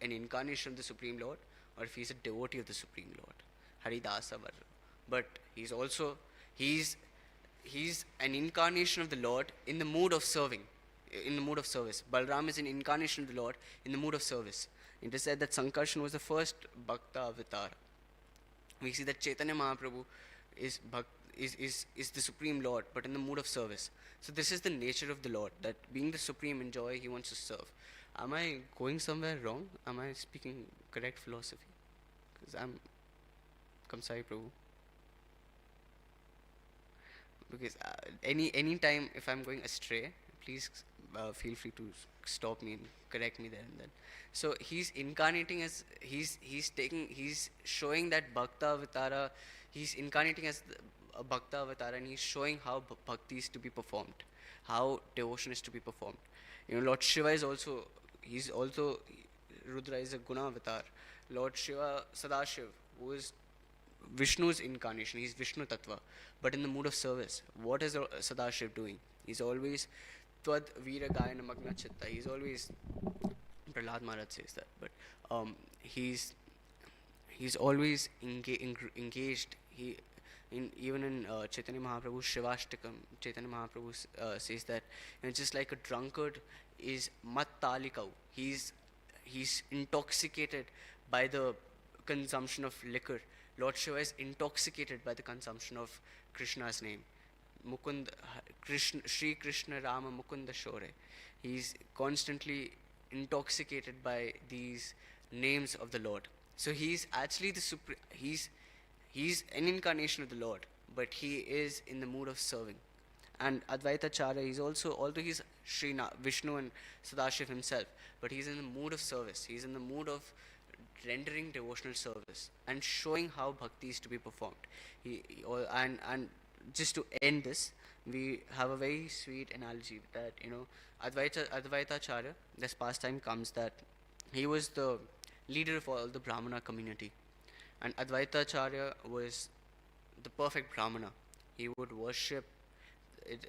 an incarnation of the Supreme Lord or if he's a devotee of the Supreme Lord, Haridasa Varra. But he's he's an incarnation of the Lord in the mood of serving, in the mood of service. Balram is an incarnation of the Lord in the mood of service. It is said that Sankarshan was the first Bhakta avatar. We see that Chaitanya Mahaprabhu is the Supreme Lord, but in the mood of service. So this is the nature of the Lord, that being the Supreme in joy, He wants to serve. Am I going somewhere wrong? Am I speaking correct philosophy? Because I'm Kamsai Prabhu. Because any time if I'm going astray, please feel free to stop me and correct me there and then. So he's incarnating as he's showing that Bhakta Avatara. He's incarnating as a Bhakta Avatara, and he's showing how bhakti is to be performed, how devotion is to be performed. Lord Shiva is also, he's also, Rudra is a Guna Avatar. Lord Shiva, Sadashiv, who is Vishnu's incarnation, he's Vishnu Tattva, but in the mood of service. What is Sadashiv doing? He's always Tvad Veera Gayana Magna Chitta. He's always, Prahlad Maharaj says that, but he's always engaged. Even in Chaitanya Mahaprabhu's Shivashtakam, Chaitanya Mahaprabhu says that just like a drunkard is mattalikau, he's intoxicated by the consumption of liquor. Lord Shiva is intoxicated by the consumption of Krishna's name. Mukund, Sri Krishna Rama Mukunda Shore. He's constantly intoxicated by these names of the Lord. So he's actually the he's an incarnation of the Lord, but he is in the mood of serving. And Advaita Acharya, he's also, although he's Vishnu and Sadashiv himself, but he's in the mood of service. He's in the mood of rendering devotional service and showing how bhakti is to be performed. And just to end this, we have a very sweet analogy that Advaita Acharya, this pastime comes that he was the leader of all the Brahmana community, and Advaita Acharya was the perfect Brahmana. He would worship.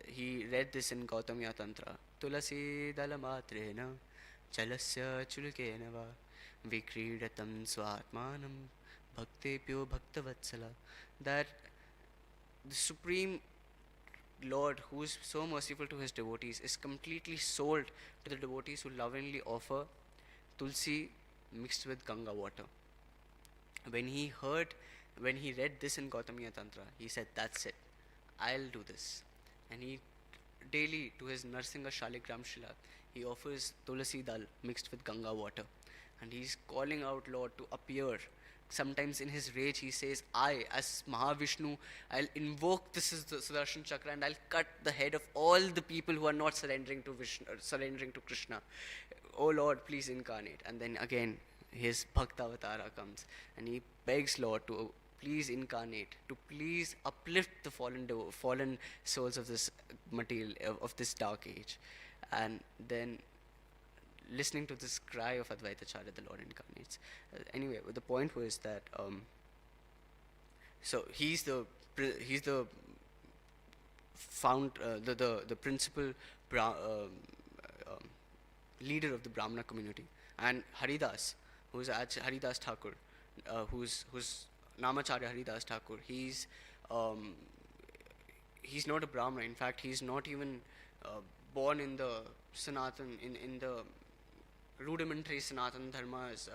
He read this in Gautamiya Tantra. Tulasi dalamatrena chalasya chulkena va vikridatam swatmanam bhaktepyo bhaktavatsala. That the Supreme Lord, who is so merciful to His devotees, is completely sold to the devotees who lovingly offer tulsi mixed with Ganga water. When he read this in Gautamiya Tantra, he said, "That's it, I'll do this." And he daily, to his Narsinga Shaligram Shila, he offers tulasi dal mixed with Ganga water. And he's calling out Lord to appear. Sometimes in his rage he says, "I, as Mahavishnu, I'll invoke this is the Sudarshan Chakra and I'll cut the head of all the people who are not surrendering to Vishnu, surrendering to Krishna. Oh Lord, please incarnate." And then again his Bhakta Avatara comes and he begs Lord to please incarnate, to please uplift the fallen souls of this material, of this dark age. And then, listening to this cry of Advaita Acharya, the Lord incarnates. Anyway, the point was that so he's the the principal leader of the Brahmana community, and Haridas, who's Haridas Thakur, who's Namacharya Haridas Thakur. He's not a Brahmana. In fact, he's not even born in the Sanatan, in the rudimentary Sanatan Dharma's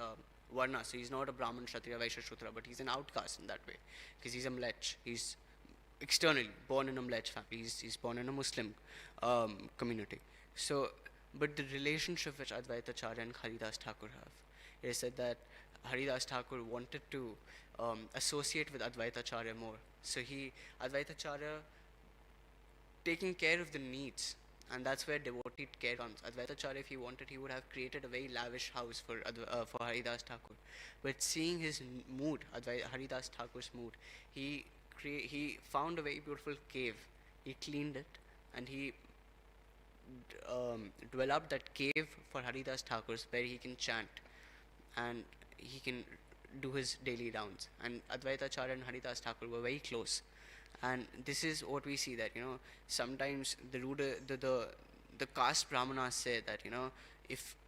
Varna. So he's not a Brahman, Kshatriya, Vaishya, Shudra, but he's an outcast in that way, because he's a Mlech. He's externally born in a Mlech family. He's born in a Muslim community. So, but the relationship which Advaita Acharya and Haridas Thakur have, it is said that Haridas Thakur wanted to associate with Advaita Acharya more. So Advaita Acharya taking care of the needs, and that's where devotee care comes. Advaita Acharya, if he wanted, he would have created a very lavish house for Haridas Thakur. But seeing his mood, Haridas Thakur's mood, he found a very beautiful cave. He cleaned it, and he developed that cave for Haridas Thakur where he can chant and he can do his daily rounds. And Advaita Acharya and Haridas Thakur were very close. And this is what we see, that sometimes the caste brahmanas say that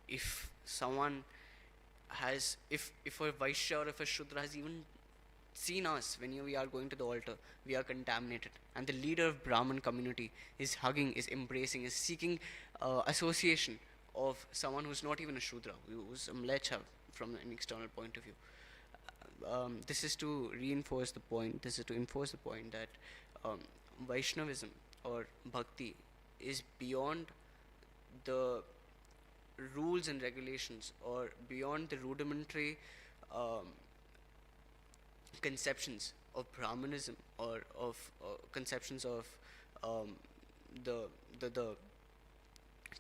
if someone has, if a Vaishya or if a Shudra has even seen us when we are going to the altar, we are contaminated. And the leader of Brahmin community is hugging, is embracing, is seeking association of someone who's not even a Shudra, who's a Mlecha from an external point of view. This is to reinforce the point, this is to enforce the point that Vaishnavism or Bhakti is beyond the rules and regulations, or beyond the rudimentary um, conceptions of Brahmanism, or of conceptions of um, the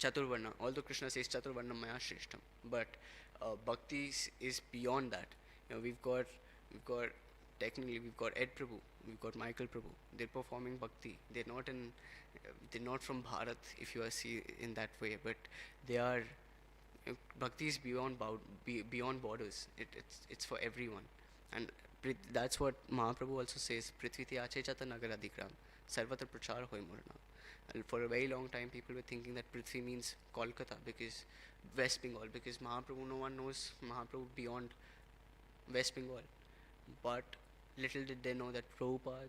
Chaturvarna. Although Krishna says Chaturvarna Maya Shrishtam, but Bhakti is beyond that. We've got technically we've got Ed Prabhu, we've got Michael Prabhu. They're performing Bhakti. They're not from Bharat, if you are see in that way, but they are. Bhakti is beyond borders. It's for everyone, and that's what Mahaprabhu also says. Prithviti ache chata nagar adhikram, sarvatra prachar hoy murna. And for a very long time, people were thinking that Prithvi means Kolkata, because West Bengal, because Mahaprabhu, no one knows Mahaprabhu beyond West Bengal. But little did they know that Prabhupada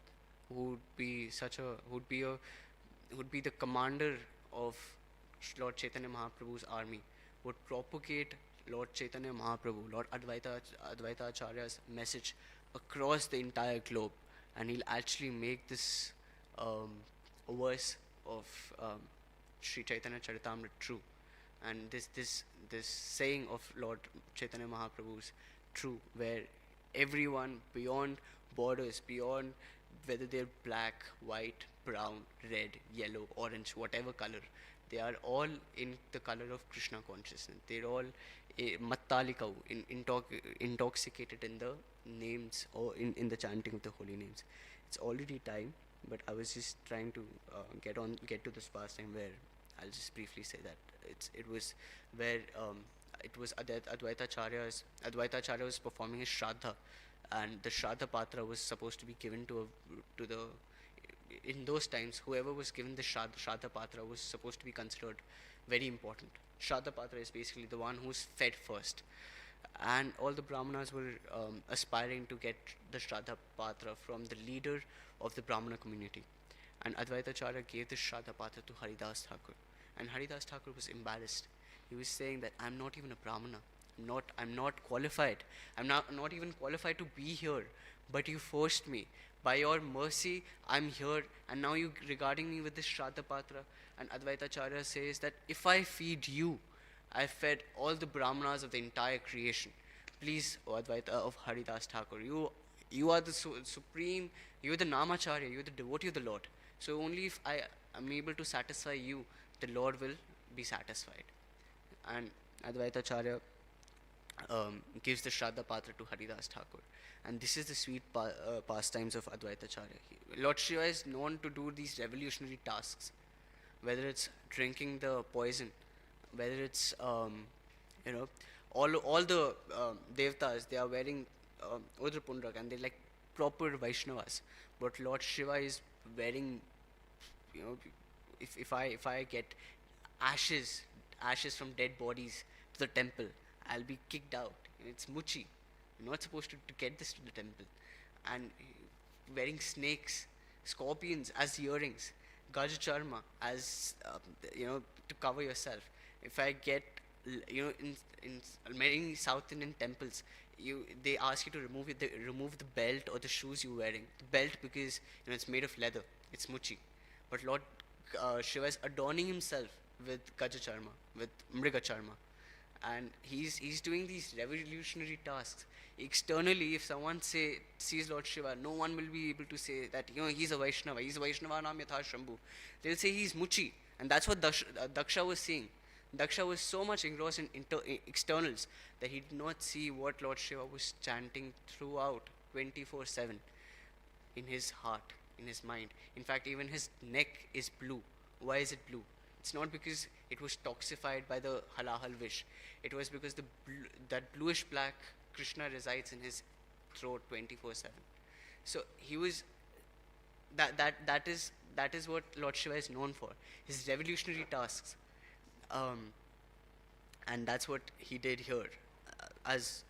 would be the commander of Lord Chaitanya Mahaprabhu's army, would propagate Lord Chaitanya Mahaprabhu, Lord Advaita Acharya's message across the entire globe, and he'll actually make this verse of Sri Chaitanya Charitamrita true, and this saying of Lord Chaitanya Mahaprabhu's true, where everyone beyond borders, beyond whether they're black, white, brown, red, yellow, orange, whatever color, they are all in the color of Krishna consciousness. They're all mattalikau, intoxicated in the names, or in the chanting of the holy names. It's already time, but I was just trying to get to this pastime where I'll just briefly say that it was where it was Advaita Acharya was performing his Shraddha, and the Shraddha Patra was supposed to be given to the, in those times, whoever was given the Shraddha Patra was supposed to be considered very important. Shraddha Patra is basically the one who's fed first, and all the Brahmanas were aspiring to get the Shraddha Patra from the leader of the Brahmana community. And Advaita Acharya gave the Shraddha Patra to Haridas Thakur, and Haridas Thakur was embarrassed. He was saying that I'm not even a Brahmana. I'm not qualified. I'm not even qualified to be here. But you forced me. By your mercy, I'm here. And now you regarding me with this Shraddha Patra. And Advaita Acharya says that if I feed you, I fed all the Brahmanas of the entire creation. Please, O Advaita of Haridas Thakur, you are the supreme, you are the Namacharya, you are the devotee of the Lord. So only if I am able to satisfy you, the Lord will be satisfied. And Advaita Acharya gives the Shraddha Patra to Haridas Thakur. And this is the sweet pastimes of Advaita Acharya. Lord Shiva is known to do these revolutionary tasks, whether it's drinking the poison, whether it's all the devtas, they are wearing Udra Pundrak, and they're like proper Vaishnavas. But Lord Shiva is wearing, if I get ashes from dead bodies to the temple, I'll be kicked out. It's muchi. You're not supposed to get this to the temple. And wearing snakes, scorpions as earrings, Gajacharma as to cover yourself. If I get in many South Indian temples, they ask you to remove the belt or the shoes you're wearing. The belt, because it's made of leather. It's muchi. But Lord Shiva is adorning himself with Gajacharma, with Mrigacharma. and he's doing these revolutionary tasks. Externally, if someone sees Lord Shiva, no one will be able to say that he's a Vaishnava. He's a Vaishnava Nam Yatha Shambhu. They'll say he's Muchi, and that's what Daksha was saying. Daksha was so much engrossed in externals that he did not see what Lord Shiva was chanting throughout 24/7 in his heart, in his mind. In fact, even his neck is blue. Why is it blue? It's not because it was toxified by the halahal vish. It was because that bluish black Krishna resides in his throat 24/7. So he was that is what Lord Shiva is known for. His revolutionary tasks, um, and that's what he did here, as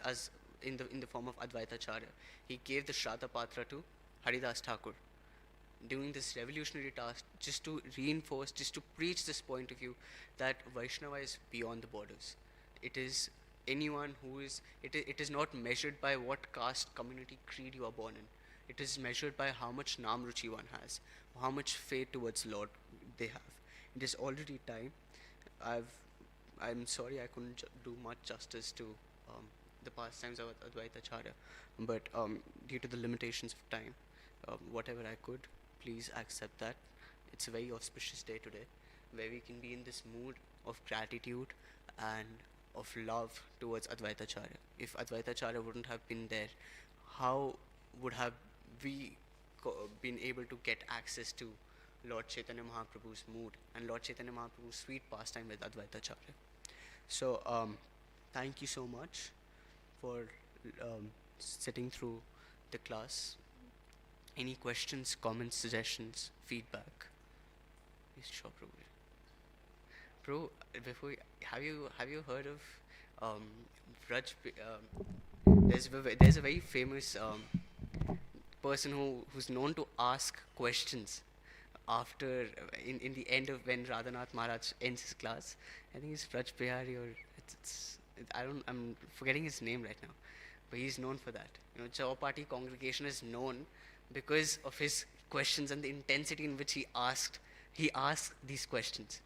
in the form of Advaitacharya. He gave the Shraddha Patra to Haridas Thakur, doing this revolutionary task just to reinforce, just to preach this point of view that Vaishnava is beyond the borders. It is anyone who is, it is not measured by what caste, community, creed you are born in. It is measured by how much Nam Ruchi one has, how much faith towards Lord they have. It is already time. I've, I'm sorry I couldn't do much justice to um, the pastimes of Advaitacharya, but due to the limitations of time, whatever I could, please accept that. It's a very auspicious day today, where we can be in this mood of gratitude and of love towards Advaitacharya. If Advaitacharya wouldn't have been there, how would have we been able to get access to Lord Chaitanya Mahaprabhu's mood and Lord Chaitanya Mahaprabhu's sweet pastime with Advaitacharya? So, thank you so much for sitting through the class. Any questions, comments, suggestions, feedback? Yes, sure, Prabhu. Bro, before have you heard of um, Vraj? There's a very famous person who's known to ask questions after in the end of when Radhanath Maharaj ends his class. I think it's Vraj Bihari or I'm forgetting his name right now, but he's known for that. Chowpatty congregation is known because of his questions and the intensity in which he asked these questions.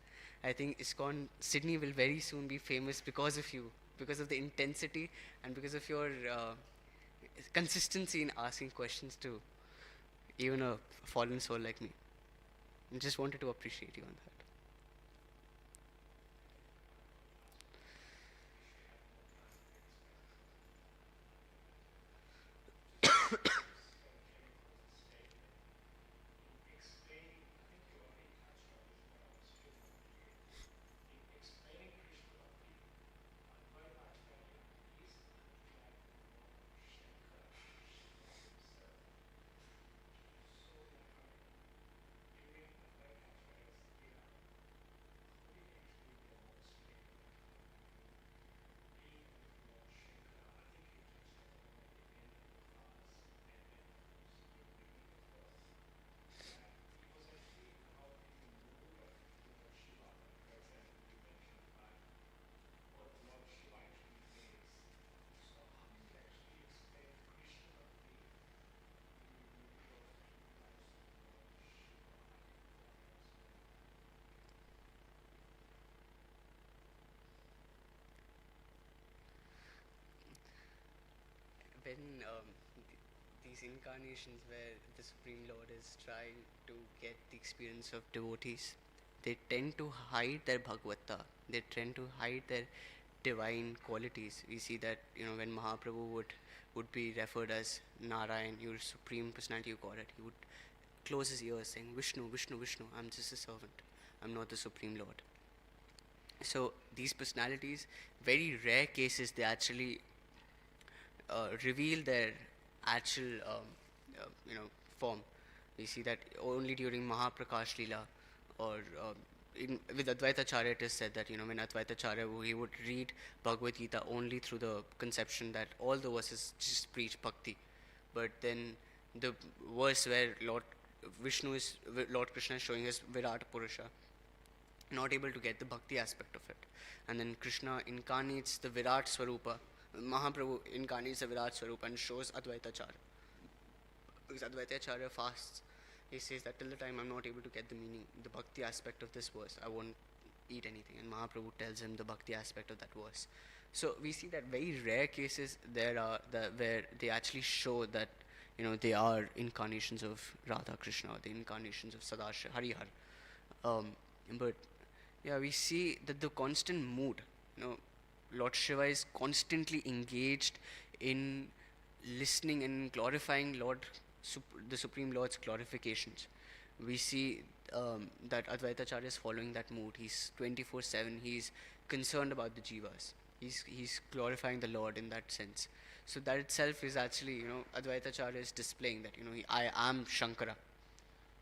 I think ISKCON Sydney will very soon be famous because of you, because of the intensity and because of your consistency in asking questions to even a fallen soul like me. I just wanted to appreciate you on that. When these incarnations where the Supreme Lord is trying to get the experience of devotees, they tend to hide their Bhagavata. They tend to hide their divine qualities. We see that when Mahaprabhu would be referred as Narayan, your supreme personality, you call it. He would close his ears saying, Vishnu, Vishnu, Vishnu. I'm just a servant. I'm not the Supreme Lord. So these personalities, very rare cases, they actually reveal their actual form. We see that only during Mahaprakash Leela, or with Advaitacharya it is said that when Advaitacharya he would read Bhagavad Gita only through the conception that all the verses just preach bhakti, but then the verse where Lord Krishna is showing us Virat Purusha, not able to get the bhakti aspect of it, and then Krishna incarnates the Virat Swarupa. Mahaprabhu incarnates the Virat Swarupa and shows Advaitacharya. Because Advaitacharya fasts, he says that till the time I'm not able to get the meaning, the bhakti aspect of this verse, I won't eat anything, and Mahaprabhu tells him the bhakti aspect of that verse. So we see that very rare cases there are where they actually show that they are incarnations of Radha Krishna, or the incarnations of Sadashiva Harihar. Um, but yeah, we see that the constant mood, you know, Lord Shiva is constantly engaged in listening and glorifying the Supreme Lord's glorifications. We see that Advaita Acharya is following that mood. He's 24/7. He's concerned about the jivas. He's glorifying the Lord in that sense. So that itself is actually, Advaita Acharya is displaying that, I am Shankara,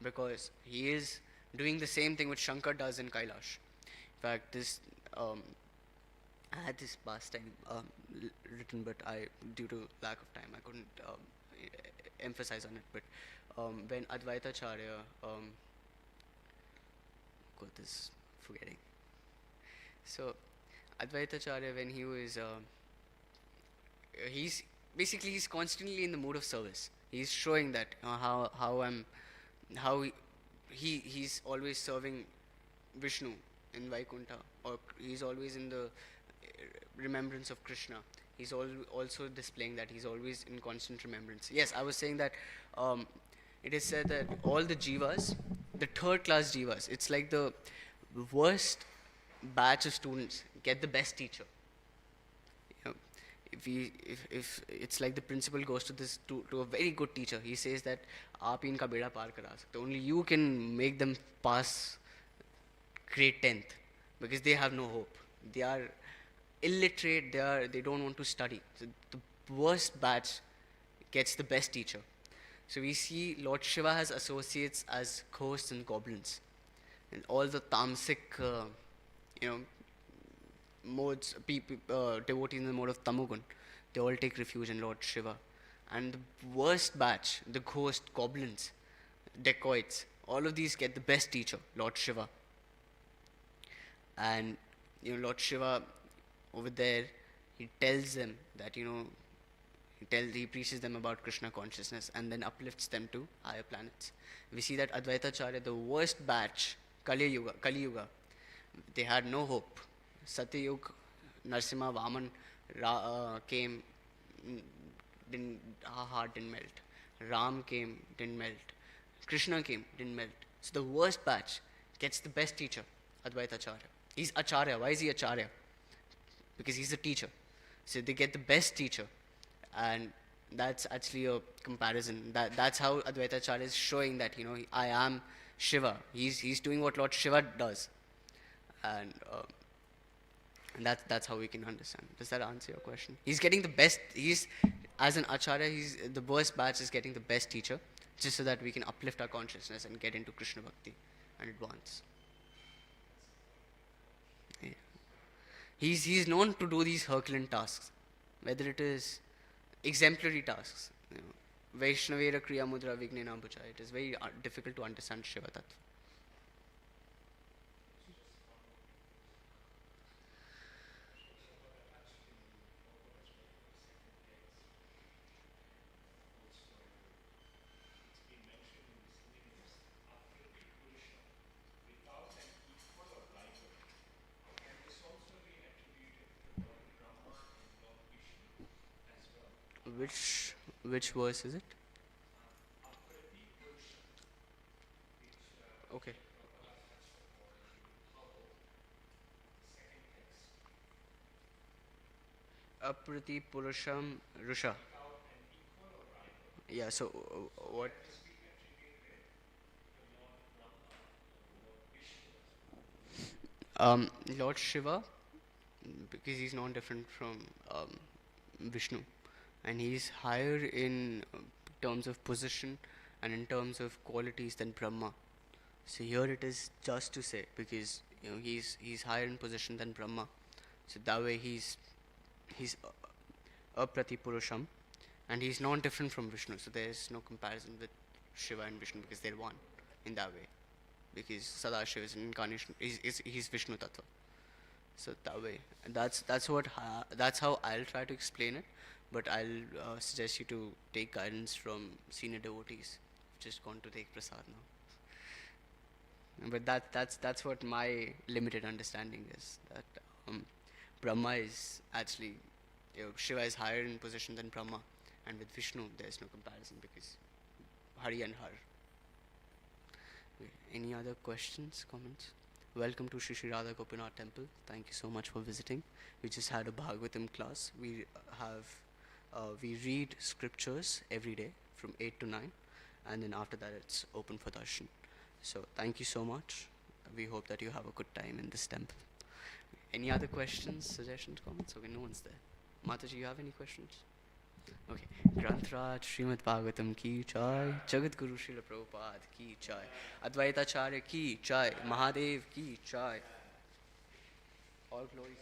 because he is doing the same thing which Shankar does in Kailash. In fact, um, I had this pastime written, but due to lack of time, I couldn't emphasize on it. But when Advaita Acharya, got this forgetting. So Advaita Acharya, when he was, he's basically he's constantly in the mood of service. He's showing that how he's always serving Vishnu in Vaikuntha, or he's always in the remembrance of Krishna. He's also displaying that he's always in constant remembrance. Yes, I was saying that it is said that all the jivas, the third class jivas, it's like the worst batch of students get the best teacher. You know, if it's like the principal goes to a very good teacher, he says that आप इनका बेड़ा पार करा सकते, only you can make them pass grade 10th, because they have no hope. They are illiterate. They don't want to study. So the worst batch gets the best teacher. So we see Lord Shiva has associates as ghosts and goblins, and all the tamasic, you know, devotees in the mode of tamogun, they all take refuge in Lord Shiva. And the worst batch, the ghost, goblins, dacoits, all of these get the best teacher, Lord Shiva. And Lord Shiva over there, he tells them that he preaches them about Krishna consciousness and then uplifts them to higher planets. We see that Advaita Acharya, the worst batch, Kali Yuga, they had no hope. Satyayug, Narsimha, Vaman came, heart didn't melt. Ram came, didn't melt. Krishna came, didn't melt. So the worst batch gets the best teacher, Advaita Acharya. He's Acharya. Why is he Acharya? Because he's a teacher. So they get the best teacher. And that's actually a comparison. That's how Advaita Acharya is showing that, I am Shiva. He's doing what Lord Shiva does. And that's how we can understand. Does that answer your question? He's getting the best. As an Acharya, the worst batch is getting the best teacher, just so that we can uplift our consciousness and get into Krishna Bhakti and advance. Yeah. He's known to do these Herculean tasks, whether it is exemplary tasks. Vaishnavera Kriya Mudra Vignena Bhuja. It is very difficult to understand Shiva Tattva. Which verse is it? Okay. Aprati Purusham Rusha. Yeah, so what? Lord Shiva, because he's not different from Vishnu, and he's higher in terms of position and in terms of qualities than Brahma. So here it is just to say, because he's higher in position than Brahma, so that way he's Aprati Purusham, and he's not different from Vishnu. So there is no comparison with Shiva and Vishnu, because they're one in that way. Because Sadashiva is an incarnation. He's Vishnu Tattva. So that way, that's how I'll try to explain it. But I'll suggest you to take guidance from senior devotees. Just gone to take prasad now. But that's what my limited understanding is. That um, Brahma is actually, Shiva is higher in position than Brahma, and with Vishnu there is no comparison because Hari and Har. Okay, any other questions, comments? Welcome to Shri Shri Radha Gopinath Temple. Thank you so much for visiting. We just had a Bhagavatam class. We read scriptures every day from 8 to 9, and then after that it's open for darshan. So thank you so much. We hope that you have a good time in this temple. Any other questions, suggestions, comments? Okay, no one's there. Mataji, you have any questions? Okay. Grantraj Srimad Bhagavatam ki jai, Jagat Guru Srila Prabhupada ki jai, Advaitacharya ki jai, Mahadev ki jai. All glories.